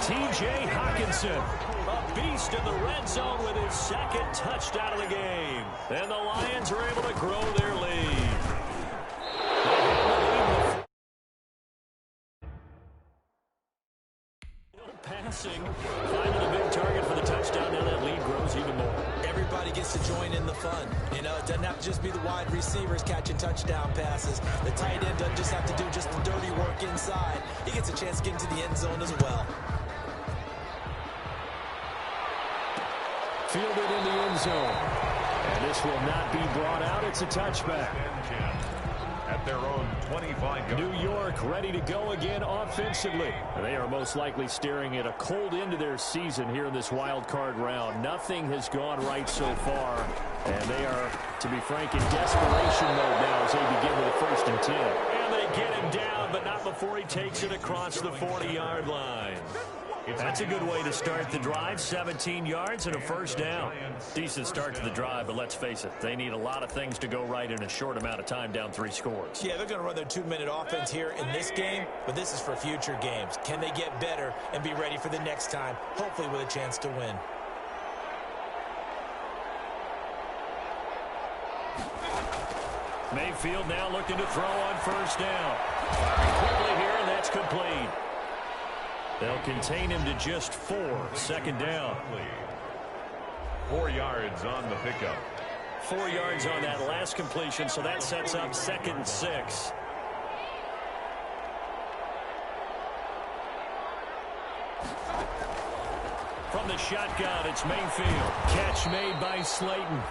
T.J. Hawkinson, a beast in the red zone with his 2nd touchdown of the game. And the Lions are able to grow their lead. Passing, finding a big target for the touchdown. Now that lead grows even more. Everybody gets to join in the fun. You know, it doesn't have to just be the wide receivers catching touchdown passes. The tight end doesn't just have to do just the dirty work inside. He gets a chance to get into the end zone as well. Fielded in the end zone. And this will not be brought out. It's a touchback. At their own 25. New York ready to go again offensively. And they are most likely staring at a cold end to their season here in this wild card round. Nothing has gone right so far. And they are, to be frank, in desperation mode now as they begin with a 1st and 10. And they get him down, but not before he takes it across the 40-yard line. That's a good way to start the drive. 17 yards and a 1st down. Decent start to the drive, but let's face it, they need a lot of things to go right in a short amount of time, down 3 scores. Yeah, they're going to run their 2-minute offense here in this game, but this is for future games. Can they get better and be ready for the next time, hopefully with a chance to win? Mayfield now looking to throw on 1st down. Firing quickly here, and that's complete. They'll contain him to just 4. 2nd down. 4 yards on the pickup. 4 yards on that last completion, so that sets up 2nd and 6. From the shotgun, it's Mayfield. Catch made by Slayton.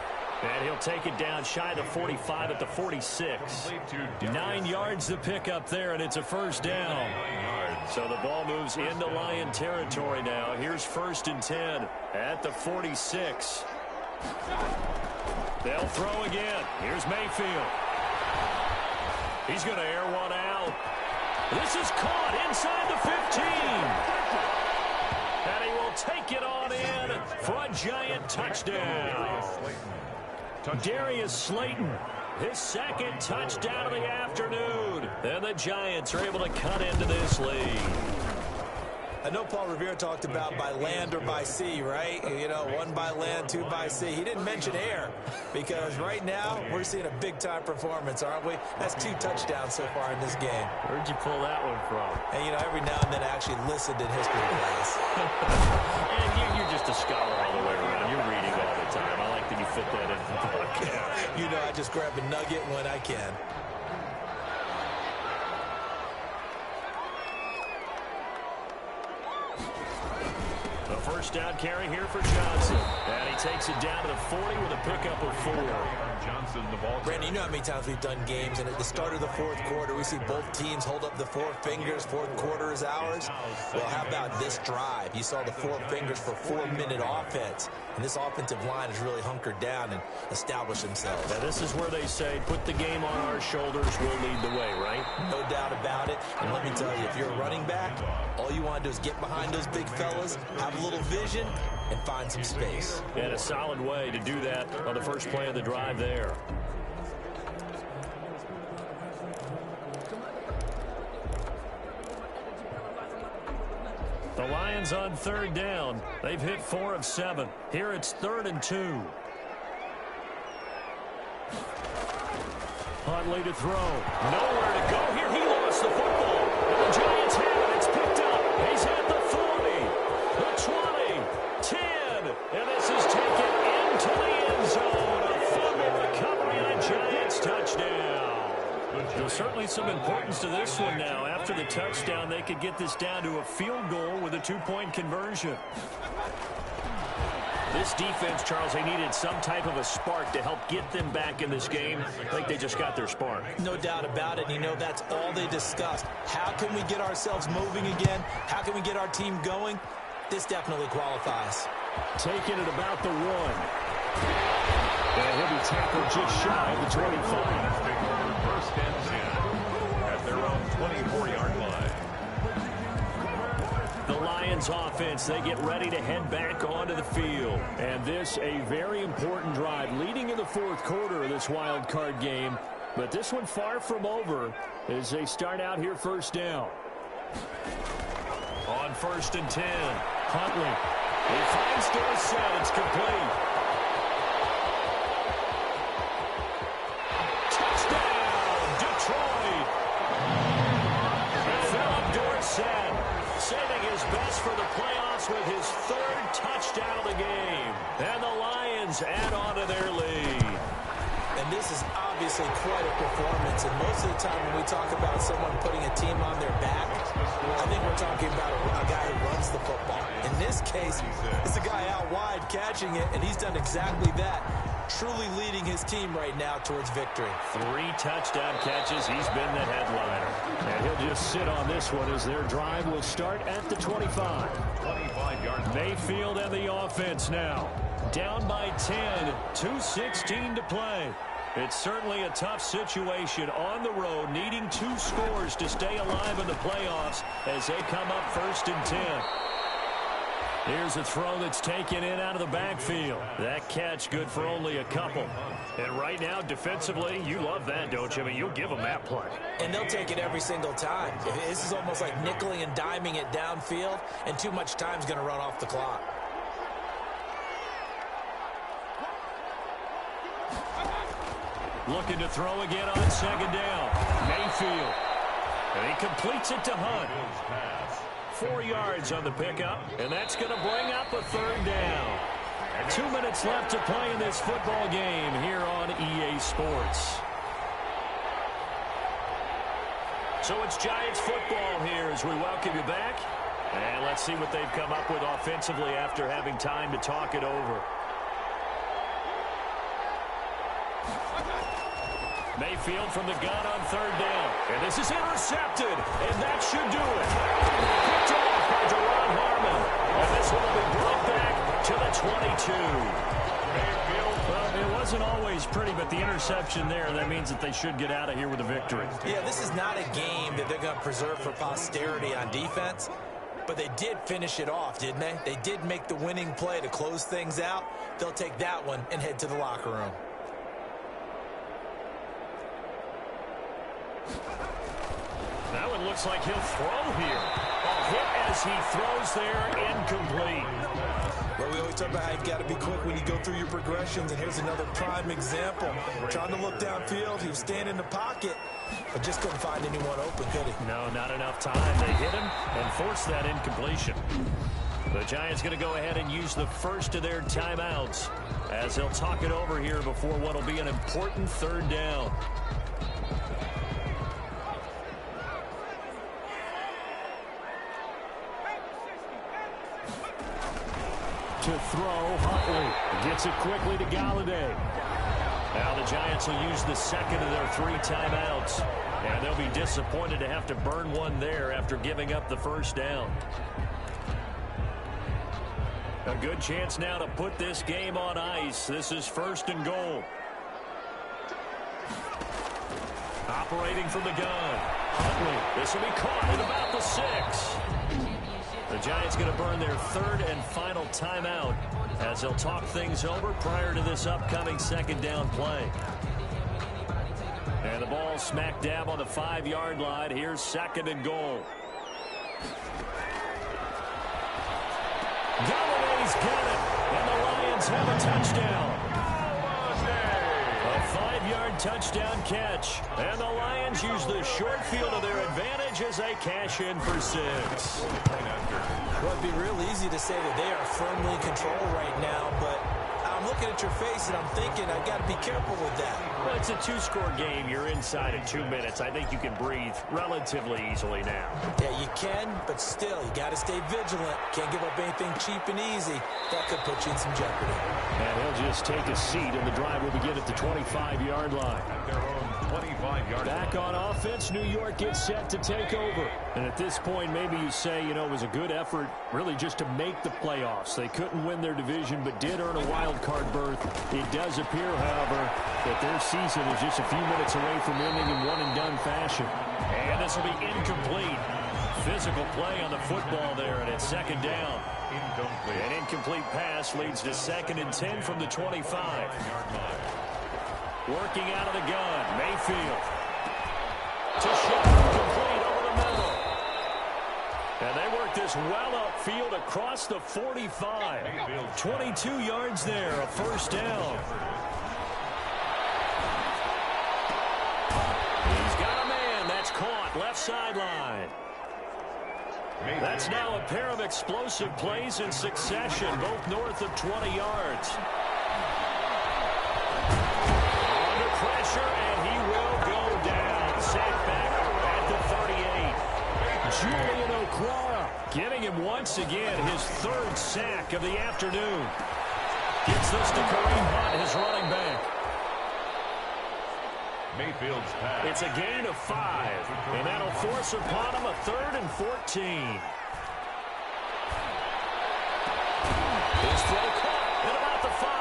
And he'll take it down shy of the 45 at the 46. 9 yards to pick up there, and it's a 1st down. So the ball moves into Lion territory now. Here's 1st and 10 at the 46. They'll throw again. Here's Mayfield. He's going to air one out. This is caught inside the 15. And he will take it on in for a giant touchdown. Darius Slayton, his 2nd touchdown of the afternoon. And the Giants are able to cut into this lead. I know Paul Revere talked about by land or by sea, right? You know, 1 by land, 2 by sea. He didn't mention air because right now we're seeing a big-time performance, aren't we? That's 2 touchdowns so far in this game. Where'd you pull that one from? And, you know, every now and then I actually listened in history class. And you're just a scholar all the way around. You're reading all the time. I like that you fit that in the podcast. You know, I just grab a nugget when I can. first down carry here for Johnson. And he takes it down to the 40 with a pickup of 4. Johnson, the ball. Randy, you know how many times we've done games, and at the start of the fourth quarter, we see both teams hold up the 4 fingers. Fourth quarter is ours. Well, how about this drive? You saw the 4 fingers for 4-minute offense, and this offensive line has really hunkered down and established themselves. Now, this is where they say, put the game on our shoulders, we'll lead the way, right? No doubt about it. And let me tell you, if you're a running back, all you want to do is get behind those big fellas, have a little vision, and find some space. And a solid way to do that on the first play of the drive there. The Lions on third down. They've hit 4 of 7. Here it's 3rd and 2. Huntley to throw. Nowhere to go here. He lost the football. And the Giants have it. It's picked up. He's at the 40, the 20, 10. And this is taken into the end zone. A fumble recovery and a Giants touchdown. There's certainly some importance to this one now. After the touchdown, they could get this down to a field goal with a 2-point conversion. This defense, Charles, they needed some type of a spark to help get them back in this game. I think they just got their spark. No doubt about it. And you know, that's all they discussed. How can we get ourselves moving again? How can we get our team going? This definitely qualifies. Taking it about the 1. And he'll be tackled just shy of the 25. First and 10 at their own 24-yard line. The Lions offense, they get ready to head back onto the field. And this, a very important drive leading in the fourth quarter of this wild card game. But this one far from over as they start out here first down. On 1st and 10, Huntley. He finds Dorsett. It's complete. Touchdown, Detroit. Philip Dorsett saving his best for the playoffs with his 3rd touchdown of the game. And the Lions add on to their lead. And this is obviously quite a performance. And most of the time when we talk about someone putting a team on their back, I think we're talking about a guy who runs the football. In this case, it's a guy out wide catching it, and he's done exactly that. Truly leading his team right now towards victory. 3 touchdown catches. He's been the headliner. And he'll just sit on this one as their drive will start at the 25. 25-yard Mayfield and the offense now. Down by 10, 2:16 to play. It's certainly a tough situation on the road, needing 2 scores to stay alive in the playoffs as they come up 1st and 10. Here's a throw that's taken in out of the backfield. That catch good for only a couple. And right now, defensively, you love that, don't you? I mean, you'll give them that play. And they'll take it every single time. This is almost like nickeling and diming it downfield, and too much time's going to run off the clock. Looking to throw again on 2nd down. Mayfield. And he completes it to Hunt. 4 yards on the pickup, and that's going to bring up a 3rd down. 2 minutes left to play in this football game here on EA Sports. So it's Giants football here as we welcome you back. And let's see what they've come up with offensively after having time to talk it over. Mayfield from the gun on 3rd down. And this is intercepted, and that should do it. Picked off by Deron Harmon. And this one will be brought back to the 22. Well, it wasn't always pretty, but the interception there, that means that they should get out of here with a victory. Yeah, this is not a game that they're going to preserve for posterity on defense, but they did finish it off, didn't they? They did make the winning play to close things out. They'll take that one and head to the locker room. That one looks like he'll throw here. A hit as he throws there, incomplete. Well, we always talk about how you've got to be quick when you go through your progressions, and here's another prime example. Trying to look downfield, he was standing in the pocket, but just couldn't find anyone open, could he? No, not enough time. They hit him and forced that incompletion. The Giants going to go ahead and use the first of their timeouts as they'll talk it over here before what will be an important 3rd down. To throw, Huntley gets it quickly to Galladay. Now the Giants will use the second of their 3 timeouts. And they'll be disappointed to have to burn one there after giving up the first down. A good chance now to put this game on ice. This is 1st and goal. Operating from the gun. Huntley. This will be caught at about the 6. The Giants going to burn their 3rd and final timeout as they'll talk things over prior to this upcoming 2nd down play. And the ball smack dab on the 5-yard line. Here's 2nd and goal. Galladay's got it, and the Lions have a touchdown. A 5-yard touchdown catch, and the Lions use the short field to their advantage as they cash in for 6. Well, it'd be real easy to say that they are firmly in control right now, but I'm looking at your face and I'm thinking I've got to be careful with that. Well, it's a 2-score game. You're inside in 2 minutes. I think you can breathe relatively easily now. Yeah, you can, but still, you got to stay vigilant. Can't give up anything cheap and easy. That could put you in some jeopardy. And he'll just take a seat, and the drive will begin at the 25-yard line. At their own 25-yard line. Back on offense, New York gets set to take over. And at this point, maybe you say, you know, it was a good effort really just to make the playoffs. They couldn't win their division, but did earn a wild card berth. It does appear, however, that their season is just a few minutes away from ending in one-and-done fashion. And this will be incomplete. Physical play on the football there, and it's 2nd down. Incomplete. An incomplete pass leads to 2nd and 10 from the 25. Working out of the gun, Mayfield. To Shepard, complete over the middle. And they work this well upfield across the 45. 22 yards there, a 1st down. He's got a man. That's caught. Left sideline. That's now a pair of explosive plays in succession, both north of 20 yards. Under pressure, and he will go down. Sacked back at the 38. Julian Okwara getting him once again his 3rd sack of the afternoon. Gets this to Kareem Hunt, his running back. Mayfield's pass. It's a gain of 5, and that'll force upon him a 3rd and 14. His throw caught at about the 5.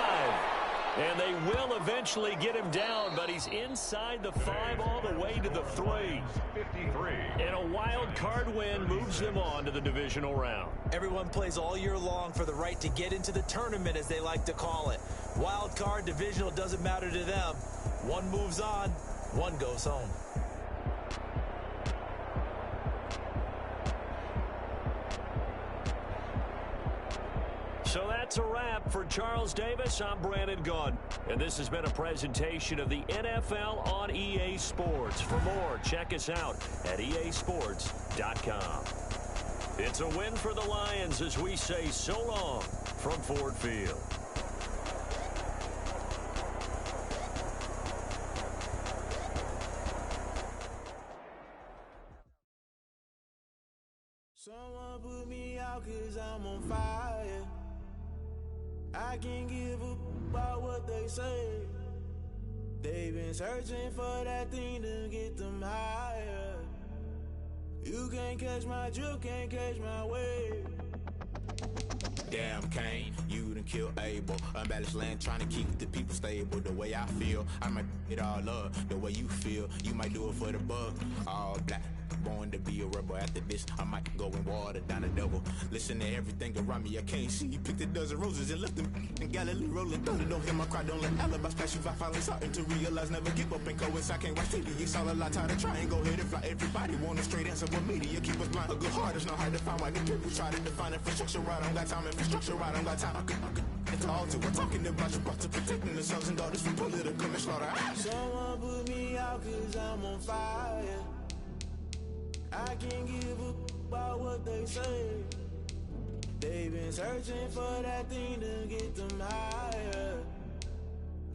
And they will eventually get him down, but he's inside the 5 all the way to the 3. 53. And a wild card win moves them on to the divisional round. Everyone plays all year long for the right to get into the tournament, as they like to call it. Wild card, divisional, doesn't matter to them. One moves on, one goes home. So that's a wrap for Charles Davis. I'm Brandon Gunn. And this has been a presentation of the NFL on EA Sports. For more, check us out at easports.com. It's a win for the Lions as we say so long from Ford Field. Someone put me out 'cause I'm on fire. I can't give a about what they say. They've been searching for that thing to get them higher. You can't catch my drift, can't catch my wave. Damn Kane, you done killed Abel. Unbalanced land, trying to keep the people stable. The way I feel, I might it all up. The way you feel, you might do it for the bug. All black, born to be a rebel. After this, I might go and water down the devil. Listen to everything around me, I can't see. Picked a dozen roses and left them in Galilee rolling thunder. Don't hear my cry, don't let alibis pass you. I finally starting to realize, never give up and coincide. Can't watch TV, it's all a lot. Time to try and go ahead and fly. Everybody want a straight answer, but media keep us blind. A good heart is not hard to find. Why the people try to define infrastructure right? I don't got time, infrastructure right? I don't got time. It's all to we're talking about you, about to protecting the sons and daughters from political and slaughter. Someone put me out 'cause I'm on fire. I can't give a about what they say. They've been searching for that thing to get them higher.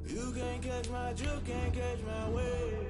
You can't catch my drift, can't catch my wave.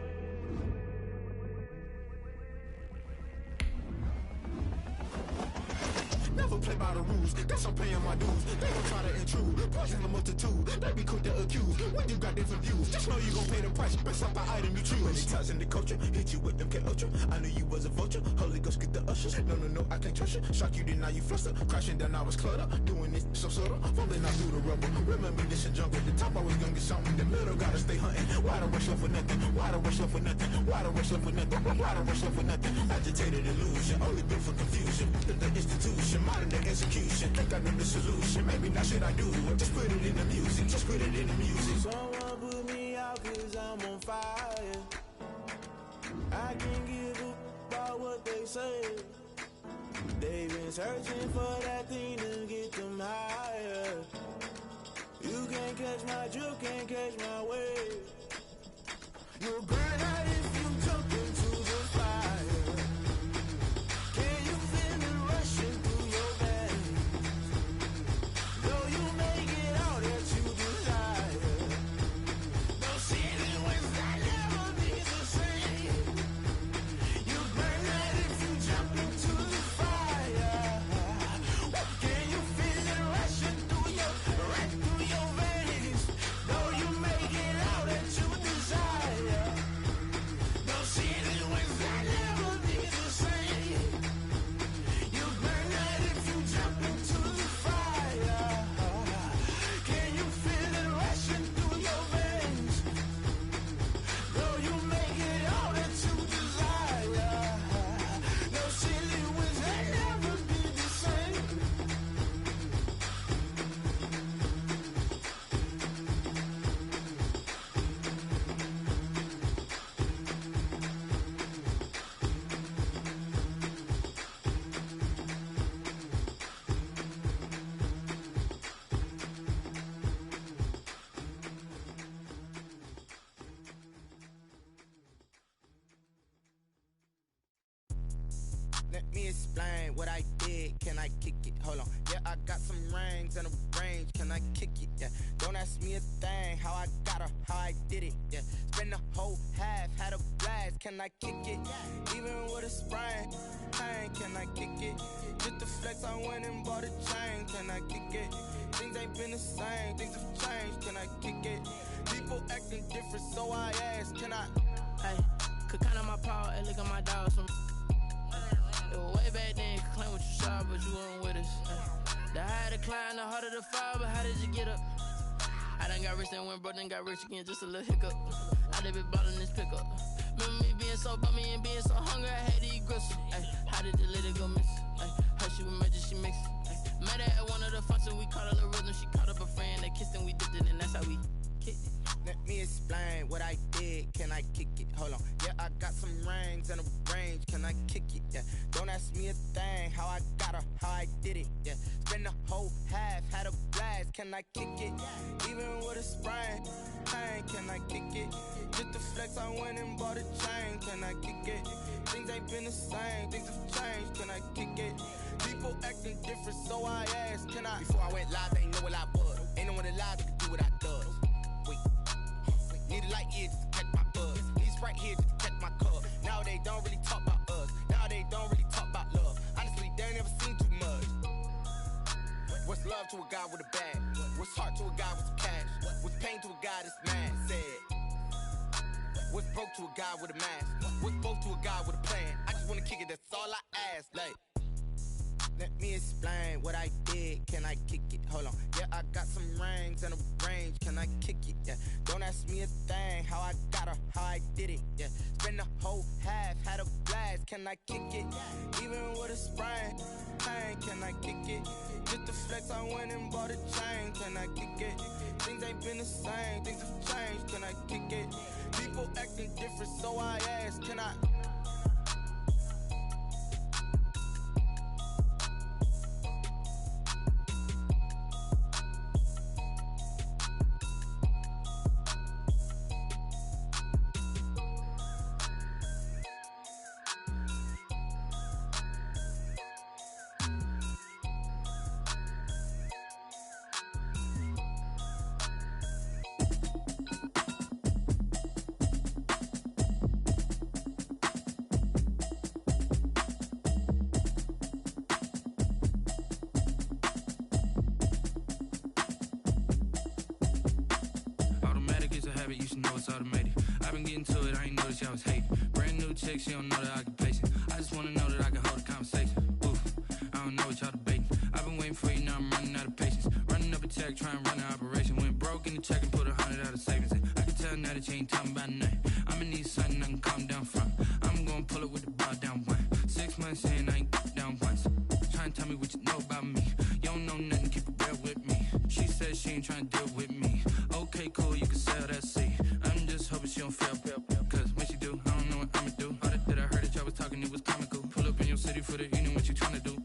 Never play by the rules. Guess I'm paying my dues. They gon' try to intrude. Poison the multitude. They be quick to accuse. When you got different views, just know you gon' pay the price. Best up the item you choose. Many times in the culture, hit you with them K-Ultra. I knew you was a vulture. Holy Ghost get the ushers. No, I can't trust you. Shock you, then now you fluster. Crashing down, I was cluttered. Doing this so subtle. Falling out through the rubble. Remember this in jungle. The top always gonna get something. The middle gotta stay hunting. Why the rush love for nothing? Why the rush love for nothing? Why the rush love for nothing? Why the rush love for nothing? Agitated illusion. Only built for confusion. The institution. Modern day execution. Think I know the solution. Maybe not shit I do. Just put it in the music. Just put it in the music. Someone put me out cause I'm on fire. I can't give a about what they say. They've been searching for that thing to get them higher. You can't catch my drift, can't catch my wave. You'll burn out if you jump into the fire. Can you feel it rushing through your veins? Though you may get out that you desire. Those city winds that never be the same. You burn out if you jump into the fire. Can you feel it rushing through your veins? Though you may get out that you desire. Those city winds that never be the same. You burn out if you jump into the fire. Can you feel it rushing through your veins? Though you may get out that you desire. Those city winds that never be the same. Let me explain what I did. Can I kick it? Hold on. Yeah, I got some rings and a range. Can I kick it? Yeah. Don't ask me a thing. How I got her, how I did it. Yeah. Spend the whole half, had a blast. Can I kick it? Even with a sprain. Pain, can I kick it? Just the flex, I went and bought a chain. Can I kick it? Things ain't been the same. Things have changed. Can I kick it? People acting different, so I ask. Can I? Hey, could count on my power and look at my dogs from. It was way back then, could claim what you saw, but you weren't with us. The higher the climb, the harder the fall, but how did you get up? I done got rich, then went broke, then got rich again, just a little hiccup. I done been ballin' this pickup. Remember me being so bummy and being so hungry, I had to eat gristle. How did the lady go miss? How she was magic, she mixed. Met her at one of the functions, we caught a little rhythm, she caught up a friend, they kissed and we dipped it, and that's how we kicked it. Let me explain what I did. Can I kick it? Hold on. Yeah, I got some rings and a range. Can I kick it? Yeah. Don't ask me a thing. How I got her, how I did it. Yeah. Spend the whole half, had a blast. Can I kick it? Even with a sprain. Pain, can I kick it? Just the flex, I went and bought a chain. Can I kick it? Things ain't been the same. Things have changed. Can I kick it? People acting different, so I ask. Can I? Before I went live, they ain't know what I was. Ain't no one alive that could do what I does. Wait. Need a light here just to catch my buzz. Need Sprite here just to catch my cup. Now they don't really talk about us. Now they don't really talk about love. Honestly, they ain't never seen too much. What's love to a guy with a bag? What's heart to a guy with some cash? What's pain to a guy that's mad? Said. What's broke to a guy with a mask? What's both to a guy with a plan? I just wanna kick it, that's all I ask. Like. Let me explain what I did. Can I kick it? Hold on. Yeah, I got some rings and a range. Can I kick it? Yeah. Don't ask me a thing. How I got her, how I did it. Yeah. Spend the whole half, had a blast. Can I kick it? Even with a sprain. Pain, can I kick it? Just the flex, I went and bought a chain. Can I kick it? Things ain't been the same. Things have changed. Can I kick it? People acting different, so I ask. Can I? automated. I've been getting to it, I ain't noticed y'all was hating. Brand new chick, she don't know the occupation. I just wanna know that I can hold a conversation. Oof, I don't know what y'all debating. I've been waiting for you, now I'm running out of patience. Running up a check, trying to run an operation. Went broke in the check and put 100 out of savings in. I can tell now that you ain't talking about nothing. I'ma need something I can calm down from. I'm gonna pull it with the bar down one. 6 months in, I ain't down once. Trying to tell me what you know about me. You don't know nothing, keep it real with me. She said she ain't trying to deal with me. Okay, cool, you can sell that seat. I'm just hoping she don't fail. Cause when she do, I don't know what I'ma do. All that I heard that y'all was talking, it was comical. Pull up in your city for the evening, what you trying to do?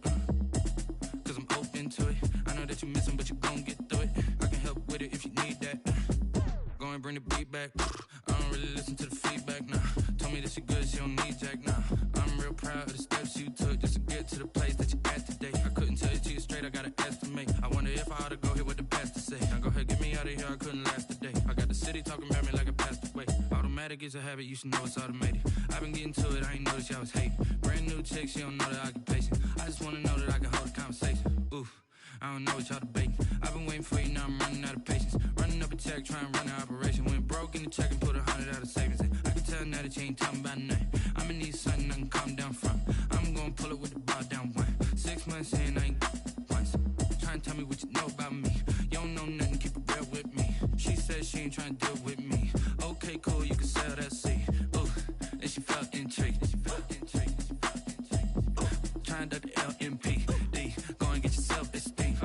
Cause I'm open to it. I know that you missing, but you gon' get through it. I can help with it if you need that. Go and bring the beat back. I don't really listen to the feedback, nah. Told me that she good, she don't need jack, nah. I'm real proud of the steps you took just to get to the place that you at today. I couldn't tell you to you straight, I gotta estimate. I wonder if I ought to go hear what the pastor say. Now go ahead, get me out of here, I couldn't last a day. I got the city talking about me like I passed away. Automatic is a habit, you should know it's automated. I've been getting to it, I ain't noticed y'all was hating. Brand new chick, she don't know the occupation. I just wanna know that I can hold a conversation. Oof, I don't know what y'all debating. I've been waiting for you, now I'm running out of patience. Running up a check, trying to run an operation. Went broke in the check and put 100 out of savings in. I can tell now that you ain't talking about nothing. I'ma need something I can calm down from. I'm gonna pull it with the bar down one. 6 months in, I ain't once. Trying to tell me what you know about me. You don't know nothing, keep it real with me. She said she ain't trying to deal with me. Okay, cool, you can sell that seat. Ooh, and she felt intrigued. Trying to duck the LMPD. Go and get yourself esteem.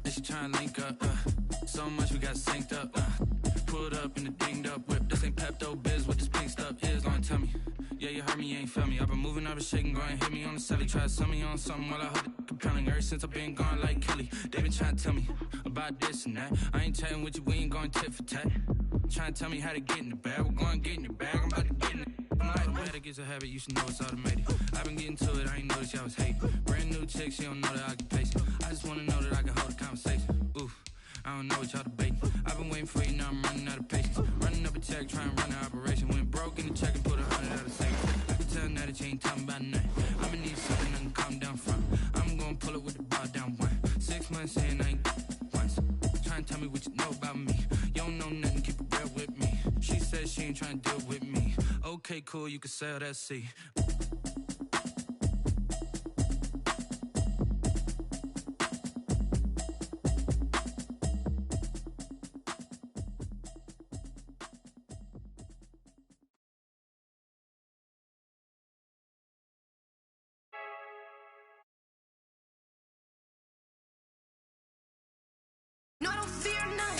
And she trying to link up. So much we got synced up. Pulled up in the dinged up whip. This ain't Pepto Biz, what this pink stuff is. Don't tell me. Yeah, you heard me, you ain't felt me. I've been moving, I've been shaking, go and hit me on the celly. Try to sell me on something while I hold it compelling. Ever since I've been gone like Kelly, they been trying to tell me about this and that. I ain't chatting with you, we ain't going tit for tat. Trying to tell me how to get in the bag. We're going to get in the bag, I'm about to get in it. Automatic is a habit, you should know it's automated. I've been getting to it, I ain't noticed y'all was hating. Brand new chick, she don't know the occupation. I just wanna know that I can hold a conversation. Oof, I don't know what y'all debating. I've been waiting for you, now I'm running out of patience. Running up a check, trying to run an operation. Went broke in the check and put 100 out of savings. I can tell now that you ain't talking about nothing. I'ma need something I can calm down from. I'm gonna pull it with the bar down one. 6 months in, I ain't once. Trying to tell me what you know about me. You don't know nothing, keep it real with me. She said she ain't trying to deal with me. Okay, cool, you can sell that seat. No, I don't fear none.